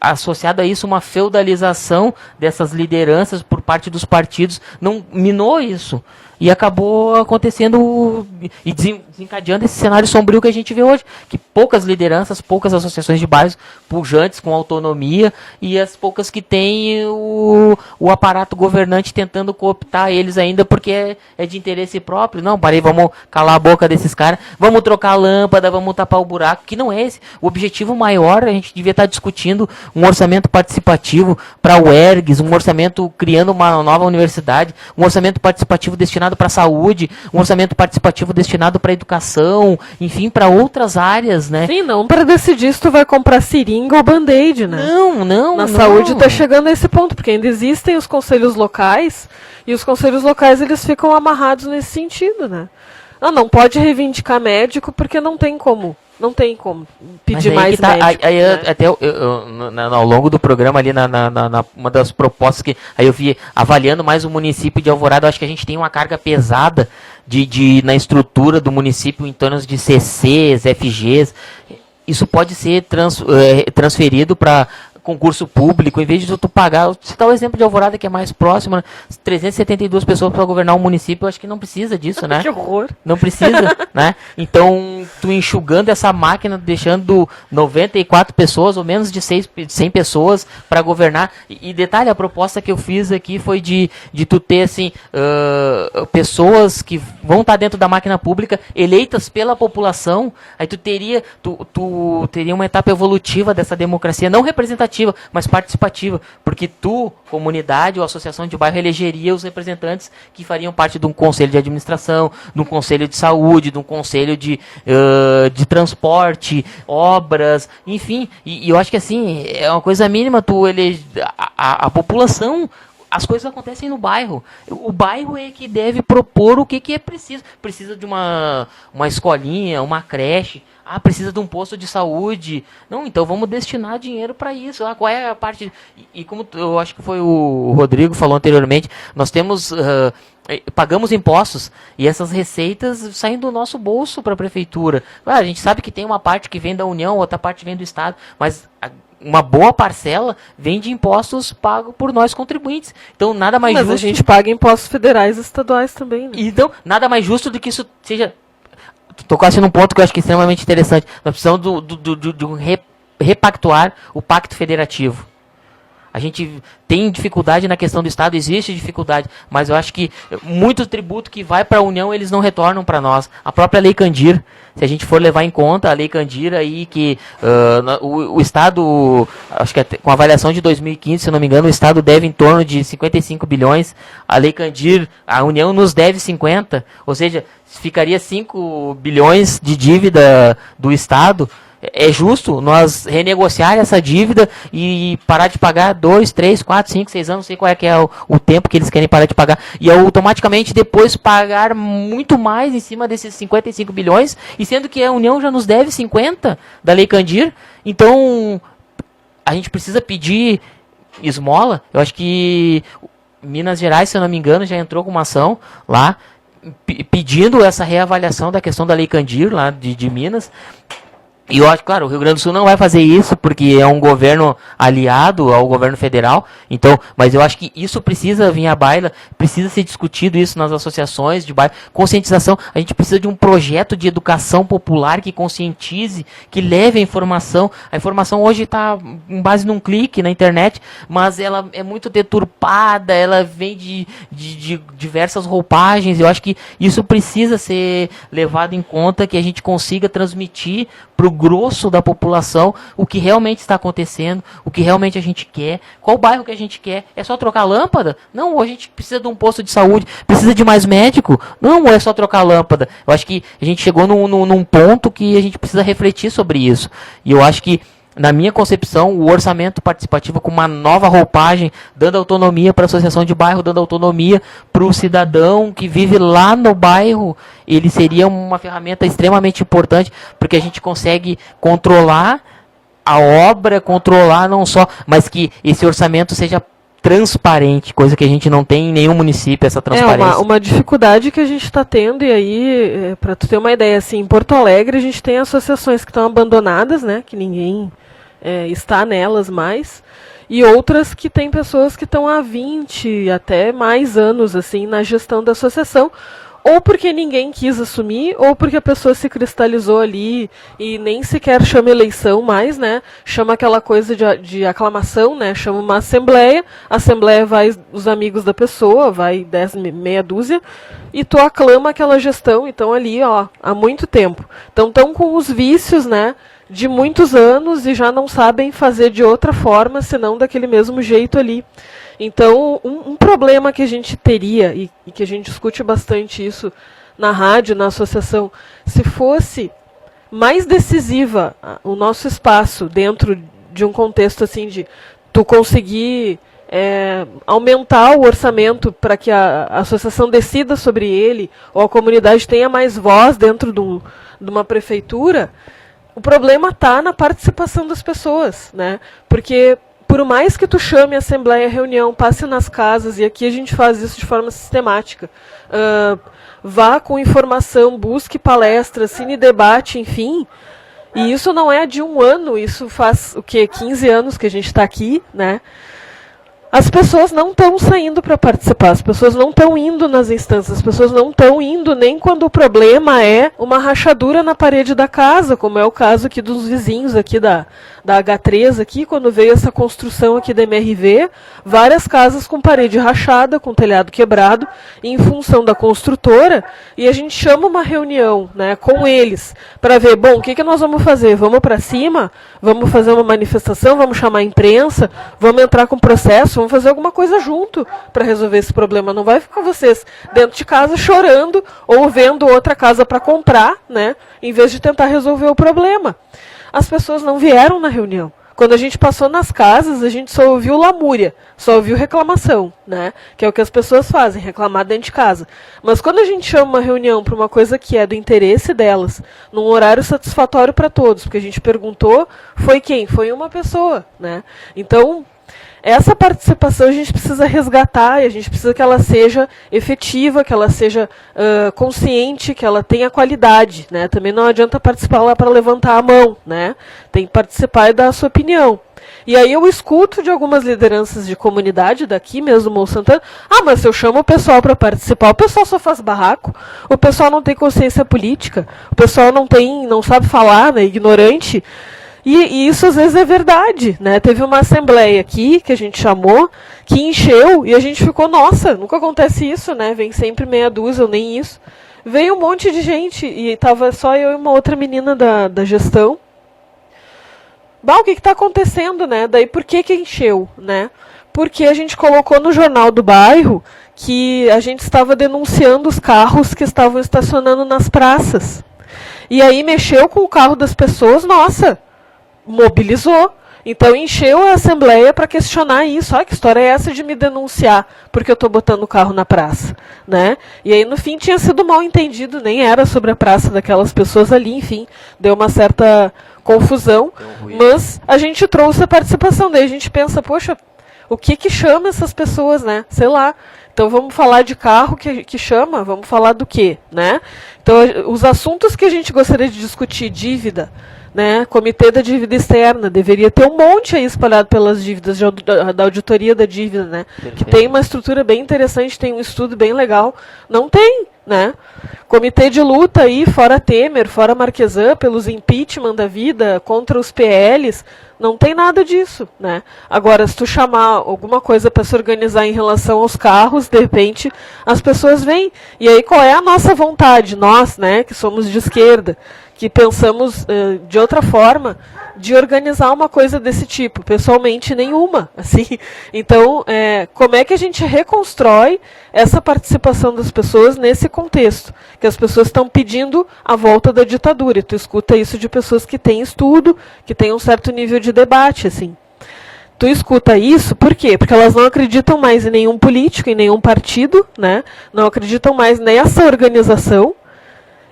[SPEAKER 3] associado a isso, uma feudalização dessas lideranças por parte dos partidos. Não minou isso. E acabou acontecendo e desencadeando esse cenário sombrio que a gente vê hoje. Que poucas lideranças, poucas associações de bairros pujantes, com autonomia, e as poucas que têm o aparato governante tentando cooptar eles ainda porque é de interesse próprio. Não, vamos calar a boca desses caras, vamos trocar a lâmpada, vamos tapar o buraco, que não é esse. O objetivo maior, a gente devia estar discutindo um orçamento participativo para o UERGS, um orçamento criando uma nova universidade, um orçamento participativo destinado para a saúde, um orçamento participativo destinado para a educação, enfim, para outras áreas, né?
[SPEAKER 5] Sim, não para decidir se tu vai comprar seringa ou band-aid, né?
[SPEAKER 3] Não.
[SPEAKER 5] Na saúde está chegando a esse ponto, porque ainda existem os conselhos locais, e os conselhos locais eles ficam amarrados nesse sentido, né? Não pode reivindicar médico porque não tem como não tem como pedir
[SPEAKER 3] Mas aí
[SPEAKER 5] mais
[SPEAKER 3] que tá,
[SPEAKER 5] médico.
[SPEAKER 3] aí
[SPEAKER 5] né?
[SPEAKER 3] até ao longo do programa ali, uma das propostas que aí eu vi avaliando mais o município de Alvorada, eu acho que a gente tem uma carga pesada na estrutura do município em torno de CCs, FGs. Isso pode ser transferido para concurso público, em vez de tu pagar, vou citar o exemplo de Alvorada, que é mais próximo, né? 372 pessoas para governar um município, eu acho que não precisa disso, né?
[SPEAKER 5] Que horror.
[SPEAKER 3] Não precisa, né? Então, tu enxugando essa máquina, deixando 94 pessoas, ou menos de 100 pessoas para governar. E detalhe, a proposta que eu fiz aqui foi de tu ter, assim, pessoas que vão estar dentro da máquina pública, eleitas pela população, aí tu teria uma etapa evolutiva dessa democracia, não representativa, mas participativa, porque tu, comunidade ou associação de bairro, elegeria os representantes que fariam parte de um conselho de administração, de um conselho de saúde, de um conselho de transporte, obras, enfim, e eu acho que assim, é uma coisa mínima tu eleger a população. As coisas acontecem no bairro. O bairro é que deve propor o que é preciso. Precisa de uma escolinha, uma creche. Precisa de um posto de saúde. Não, então vamos destinar dinheiro para isso. Qual é a parte... E como eu acho que foi o Rodrigo falou anteriormente, nós temos... pagamos impostos e essas receitas saem do nosso bolso para a prefeitura. A gente sabe que tem uma parte que vem da União, outra parte vem do Estado, mas... uma boa parcela vem de impostos pagos por nós contribuintes. Então, nada mais justo...
[SPEAKER 5] Mas a gente paga impostos federais e estaduais também, né?
[SPEAKER 3] Então, nada mais justo do que isso seja... Tu tocasse num ponto que eu acho que é extremamente interessante. Nós precisamos de repactuar o pacto federativo. A gente tem dificuldade na questão do Estado, existe dificuldade, mas eu acho que muito tributo que vai para a União, eles não retornam para nós. A própria Lei Candir, se a gente for levar em conta a Lei Candir, aí que o Estado, acho que com a avaliação de 2015, se não me engano, o Estado deve em torno de 55 bilhões, a Lei Candir, a União nos deve 50, ou seja, ficaria 5 bilhões de dívida do Estado. É justo nós renegociar essa dívida e parar de pagar 2, 3, 4, 5, 6 anos, não sei qual é que é o tempo que eles querem parar de pagar, e automaticamente depois pagar muito mais em cima desses 55 bilhões, e sendo que a União já nos deve 50 da Lei Candir, então a gente precisa pedir esmola. Eu acho que Minas Gerais, se eu não me engano, já entrou com uma ação lá, pedindo essa reavaliação da questão da Lei Candir lá de Minas. E eu acho, claro, o Rio Grande do Sul não vai fazer isso porque é um governo aliado ao governo federal, então, mas eu acho que isso precisa vir à baila, precisa ser discutido isso nas associações de bairro, conscientização, a gente precisa de um projeto de educação popular que conscientize, que leve a informação hoje está em base num clique na internet, mas ela é muito deturpada, ela vem de diversas roupagens, eu acho que isso precisa ser levado em conta, que a gente consiga transmitir para o grosso da população o que realmente está acontecendo, o que realmente a gente quer, qual bairro que a gente quer. É só trocar lâmpada? Não, ou a gente precisa de um posto de saúde, precisa de mais médico? Não, ou é só trocar lâmpada? Eu acho que a gente chegou num ponto que a gente precisa refletir sobre isso. E eu acho que, na minha concepção, o orçamento participativo com uma nova roupagem, dando autonomia para a associação de bairro, dando autonomia para o cidadão que vive lá no bairro, ele seria uma ferramenta extremamente importante, porque a gente consegue controlar a obra, controlar não só, mas que esse orçamento seja transparente, coisa que a gente não tem em nenhum município, essa transparência.
[SPEAKER 5] Uma dificuldade que a gente está tendo, e aí, para tu ter uma ideia, assim, em Porto Alegre a gente tem associações que estão abandonadas, né, que ninguém está nelas mais, e outras que tem pessoas que estão há 20, até mais anos, assim, na gestão da associação, ou porque ninguém quis assumir, ou porque a pessoa se cristalizou ali e nem sequer chama eleição mais, né? Chama aquela coisa de aclamação, né? Chama uma assembleia, a assembleia vai os amigos da pessoa, vai 10, meia dúzia, e tu aclama aquela gestão, então ali, ó, há muito tempo. Então estão com os vícios, né? De muitos anos e já não sabem fazer de outra forma, senão daquele mesmo jeito ali. Então, um problema que a gente teria, e que a gente discute bastante isso na rádio, na associação, se fosse mais decisiva o nosso espaço dentro de um contexto assim de tu conseguir aumentar o orçamento para que a associação decida sobre ele, ou a comunidade tenha mais voz dentro de uma prefeitura, o problema está na participação das pessoas, né? Porque por mais que tu chame a assembleia, reunião, passe nas casas, e aqui a gente faz isso de forma sistemática, vá com informação, busque palestras, cine debate, enfim, e isso não é de um ano, isso faz o quê? 15 anos que a gente está aqui, né? As pessoas não estão saindo para participar, as pessoas não estão indo nas instâncias, as pessoas não estão indo nem quando o problema é uma rachadura na parede da casa, como é o caso aqui dos vizinhos aqui da H3, aqui, quando veio essa construção aqui da MRV, várias casas com parede rachada, com telhado quebrado, em função da construtora, e a gente chama uma reunião, né, com eles, para ver, bom, o que nós vamos fazer? Vamos para cima? Vamos fazer uma manifestação? Vamos chamar a imprensa? Vamos entrar com processo? Vamos fazer alguma coisa junto para resolver esse problema. Não vai ficar vocês dentro de casa chorando ou vendo outra casa para comprar, né, em vez de tentar resolver o problema. As pessoas não vieram na reunião. Quando a gente passou nas casas, a gente só ouviu lamúria, só ouviu reclamação, né? Que é o que as pessoas fazem, reclamar dentro de casa. Mas quando a gente chama uma reunião para uma coisa que é do interesse delas, num horário satisfatório para todos, porque a gente perguntou, foi quem? Foi uma pessoa, né? Então, essa participação a gente precisa resgatar, e a gente precisa que ela seja efetiva, que ela seja consciente, que ela tenha qualidade, né? Também não adianta participar lá para levantar a mão, né? Tem que participar e dar a sua opinião. E aí eu escuto de algumas lideranças de comunidade daqui mesmo, Morro Santana, mas se eu chamo o pessoal para participar, o pessoal só faz barraco, o pessoal não tem consciência política, o pessoal não sabe falar, né? Ignorante. E isso às vezes é verdade, né? Teve uma assembleia aqui, que a gente chamou, que encheu, e a gente ficou, nossa, nunca acontece isso, né? Vem sempre meia dúzia, ou nem isso. Veio um monte de gente, e tava só eu e uma outra menina da gestão. O que está acontecendo, né? Daí por que encheu, né? Porque a gente colocou no jornal do bairro que a gente estava denunciando os carros que estavam estacionando nas praças. E aí mexeu com o carro das pessoas, nossa, mobilizou. Então encheu a assembleia para questionar isso. Que história é essa de me denunciar porque eu estou botando o carro na praça, né? E aí no fim tinha sido mal entendido, nem era sobre a praça daquelas pessoas ali, enfim, deu uma certa confusão, mas a gente trouxe a participação, daí a gente pensa, poxa, o que chama essas pessoas, né? Sei lá. Então vamos falar de carro que chama, vamos falar do quê, né? Então os assuntos que a gente gostaria de discutir, dívida, né? Comitê da dívida externa, deveria ter um monte aí espalhado pelas dívidas, da auditoria da dívida, né? Perfeito. Que tem uma estrutura bem interessante, tem um estudo bem legal. Não tem, né? Comitê de luta aí, fora Temer, fora Marquesan, pelos impeachment da vida, contra os PLs, não tem nada disso, né? Agora, se tu chamar alguma coisa para se organizar em relação aos carros, de repente, as pessoas vêm. E aí, qual é a nossa vontade? Nós, né, que somos de esquerda, que pensamos de outra forma, de organizar uma coisa desse tipo. Pessoalmente, nenhuma. Assim. Então, como é que a gente reconstrói essa participação das pessoas nesse contexto? Que as pessoas estão pedindo a volta da ditadura. E tu escuta isso de pessoas que têm estudo, que têm um certo nível de debate, assim. Tu escuta isso, por quê? Porque elas não acreditam mais em nenhum político, em nenhum partido, né? Não acreditam mais nessa organização.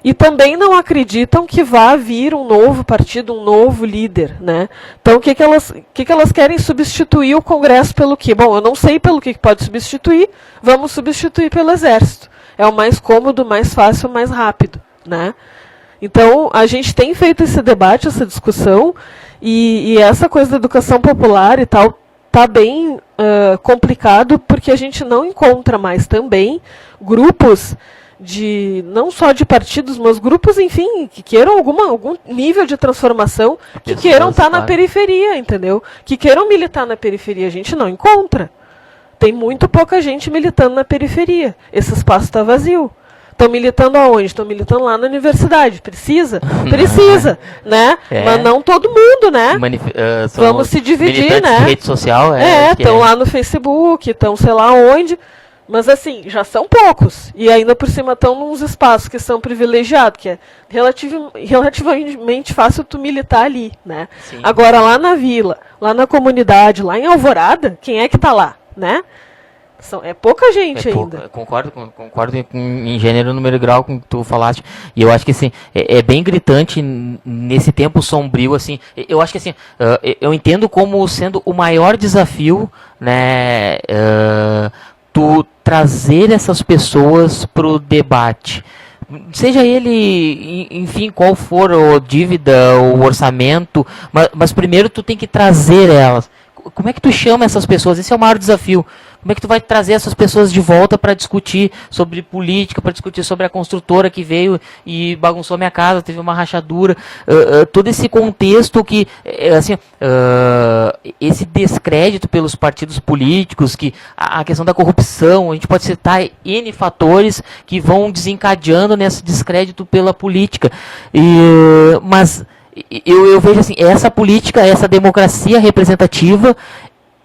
[SPEAKER 5] E também não acreditam que vá vir um novo partido, um novo líder, né? Então, o que elas querem substituir o Congresso pelo quê? Bom, eu não sei pelo que pode substituir, vamos substituir pelo Exército. É o mais cômodo, mais fácil, mais rápido, né? Então, a gente tem feito esse debate, essa discussão, e essa coisa da educação popular e tal, tá bem complicado, porque a gente não encontra mais também grupos não só de partidos, mas grupos, enfim, que queiram algum nível de transformação, que queiram estar na periferia, entendeu? Que queiram militar na periferia, a gente não encontra. Tem muito pouca gente militando na periferia. Esse espaço está vazio. Estão militando aonde? Estão militando lá na universidade. Precisa? Precisa, né? Mas não todo mundo, né? Vamos se dividir, né?
[SPEAKER 3] De rede social,
[SPEAKER 5] estão lá no Facebook, estão sei lá onde. Mas assim, já são poucos. E ainda por cima estão nos espaços que são privilegiados, que é relativamente fácil tu militar ali, né? Sim. Agora lá na vila, lá na comunidade, lá em Alvorada, quem é que está lá, né? É pouca gente ainda.
[SPEAKER 3] Concordo em gênero, número e grau com o que tu falaste. E eu acho que assim, é bem gritante nesse tempo sombrio, assim. Eu acho que assim, eu entendo como sendo o maior desafio, né, tu trazer essas pessoas pro debate. Seja ele, enfim, qual for a dívida, o orçamento, mas primeiro tu tem que trazer elas. Como é que tu chama essas pessoas? Esse é o maior desafio. Como é que tu vai trazer essas pessoas de volta para discutir sobre política, para discutir sobre a construtora que veio e bagunçou minha casa, teve uma rachadura, todo esse contexto que, assim, esse descrédito pelos partidos políticos, que a questão da corrupção, a gente pode citar N fatores que vão desencadeando nesse descrédito pela política. Mas eu vejo assim, essa política, essa democracia representativa,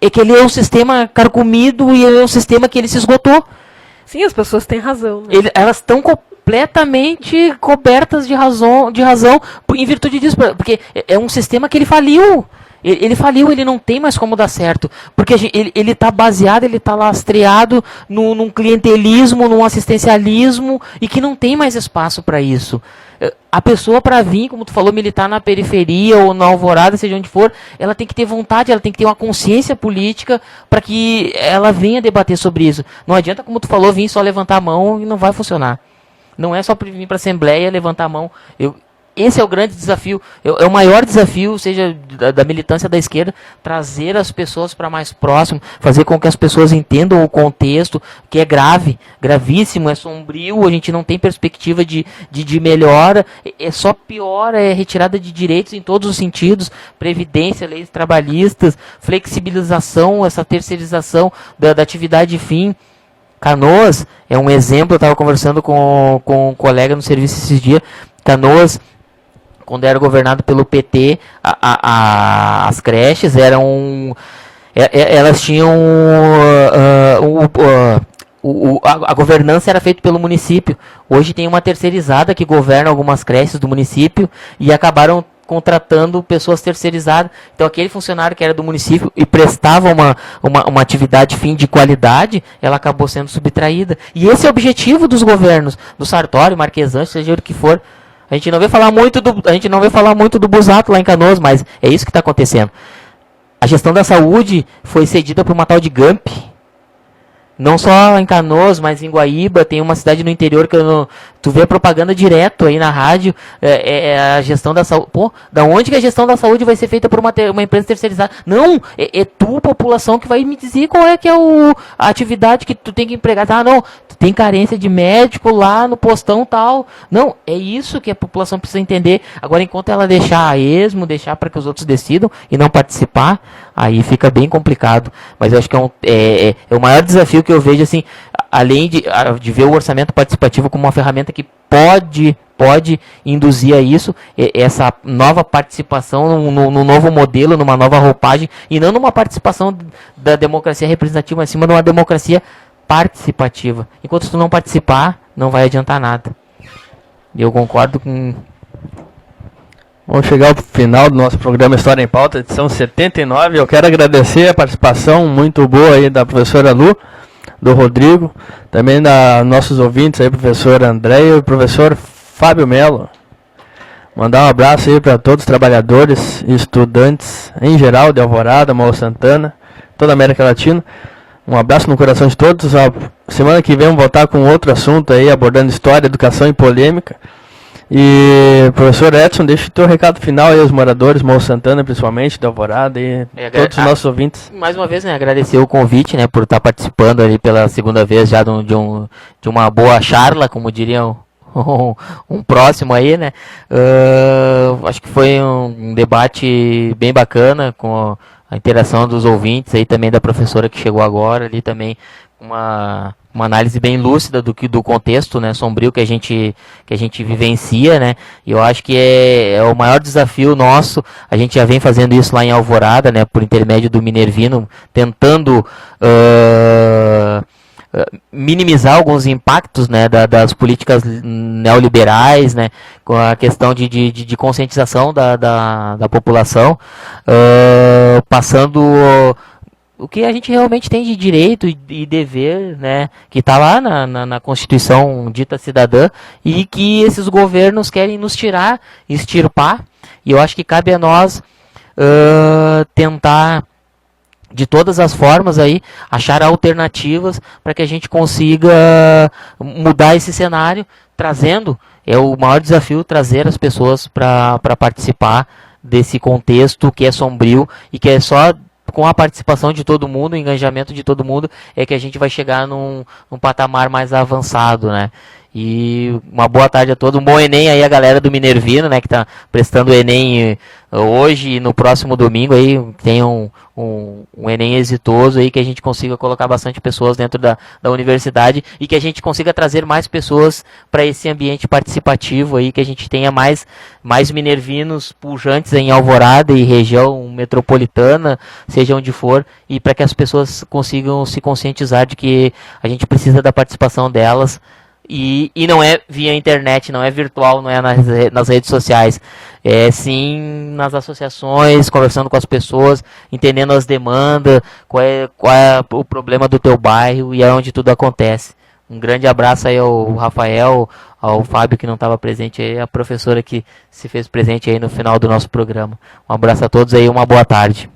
[SPEAKER 3] é que ele é um sistema carcomido e ele é um sistema que ele se esgotou.
[SPEAKER 5] Sim, as pessoas têm razão. Né?
[SPEAKER 3] Elas estão completamente cobertas de razão em virtude disso, porque é um sistema que ele faliu. Ele faliu, ele não tem mais como dar certo. Porque ele está baseado, ele está lastreado num clientelismo, num assistencialismo, e que não tem mais espaço para isso. A pessoa, para vir, como tu falou, militar na periferia ou na Alvorada, seja onde for, ela tem que ter vontade, ela tem que ter uma consciência política para que ela venha debater sobre isso. Não adianta, como tu falou, vir só levantar a mão e não vai funcionar. Não é só vir para a Assembleia levantar a mão. Esse é o grande desafio, é o maior desafio, seja da militância da esquerda, trazer as pessoas para mais próximo, fazer com que as pessoas entendam o contexto, que é grave, gravíssimo, é sombrio, a gente não tem perspectiva de melhora, é só pior, é retirada de direitos em todos os sentidos, previdência, leis trabalhistas, flexibilização, essa terceirização da atividade fim. Canoas é um exemplo, eu estava conversando com um colega no serviço esses dias. Canoas, quando era governado pelo PT, as creches eram, elas tinham, a governança era feita pelo município. Hoje tem uma terceirizada que governa algumas creches do município e acabaram contratando pessoas terceirizadas. Então aquele funcionário que era do município e prestava uma atividade fim de qualidade, ela acabou sendo subtraída. E esse é o objetivo dos governos, do Sartori, Marquesan, seja o que for. A gente não vê falar muito do Busato lá em Canoas, mas é isso que está acontecendo. A gestão da saúde foi cedida por uma tal de Gamp. Não só em Canoas, mas em Guaíba, tem uma cidade no interior que tu vê propaganda direto aí na rádio, a gestão da saúde. Pô, da onde que a gestão da saúde vai ser feita por uma empresa terceirizada? Não, é tu, população, que vai me dizer qual é que é a atividade que tu tem que empregar. Ah, não, tu tem carência de médico lá no postão tal. Não, é isso que a população precisa entender. Agora, enquanto ela deixar a esmo, deixar para que os outros decidam e não participar, aí fica bem complicado. Mas eu acho que é o maior desafio que eu vejo, assim, além de ver o orçamento participativo como uma ferramenta que pode induzir a isso, essa nova participação no novo modelo, numa nova roupagem, e não numa participação da democracia representativa, mas sim de uma democracia participativa. Enquanto tu não participar, não vai adiantar nada. Eu concordo com...
[SPEAKER 2] Vamos chegar ao final do nosso programa História em Pauta, edição 79. Eu quero agradecer a participação muito boa aí da professora Lu, do Rodrigo, também da nossos ouvintes aí, professor André e o professor Fábio Melo. Mandar um abraço aí para todos os trabalhadores e estudantes em geral de Alvorada, Morro Santana, toda a América Latina. Um abraço no coração de todos. Semana que vem vamos voltar com outro assunto aí, abordando história, educação e polêmica. E, professor Edson, deixa o teu recado final aí aos moradores, Morro Santana, principalmente, da Alvorada e todos os nossos ouvintes.
[SPEAKER 3] Mais uma vez, né, agradecer o convite, né, por estar participando ali pela segunda vez já de uma boa charla, como diriam um próximo aí, né. Acho que foi um debate bem bacana, com a interação dos ouvintes aí, também da professora que chegou agora ali, também uma análise bem lúcida do contexto, né, sombrio que a gente vivencia, né. E eu acho que é o maior desafio nosso. A gente já vem fazendo isso lá em Alvorada, né, por intermédio do Minervino, tentando minimizar alguns impactos, né, das políticas neoliberais, né, com a questão de conscientização da população, passando o que a gente realmente tem de direito e dever, né, que está lá na Constituição dita cidadã, e que esses governos querem nos tirar, extirpar, e eu acho que cabe a nós tentar, de todas as formas, aí, achar alternativas para que a gente consiga mudar esse cenário, trazendo, é o maior desafio, trazer as pessoas para participar desse contexto que é sombrio e que é só com a participação de todo mundo, o engajamento de todo mundo, é que a gente vai chegar num patamar mais avançado, né? E uma boa tarde a todos, um bom Enem aí a galera do Minervino, né, que está prestando o Enem hoje e no próximo domingo aí, tem um Enem exitoso aí, que a gente consiga colocar bastante pessoas dentro da universidade e que a gente consiga trazer mais pessoas para esse ambiente participativo aí, que a gente tenha mais minervinos pujantes em Alvorada e região metropolitana, seja onde for, e para que as pessoas consigam se conscientizar de que a gente precisa da participação delas. E não é via internet, não é virtual, não é nas redes sociais. É sim nas associações, conversando com as pessoas, entendendo as demandas, qual é o problema do teu bairro e é onde tudo acontece. Um grande abraço aí ao Rafael, ao Fábio que não estava presente aí, a professora que se fez presente aí no final do nosso programa. Um abraço a todos aí, uma boa tarde.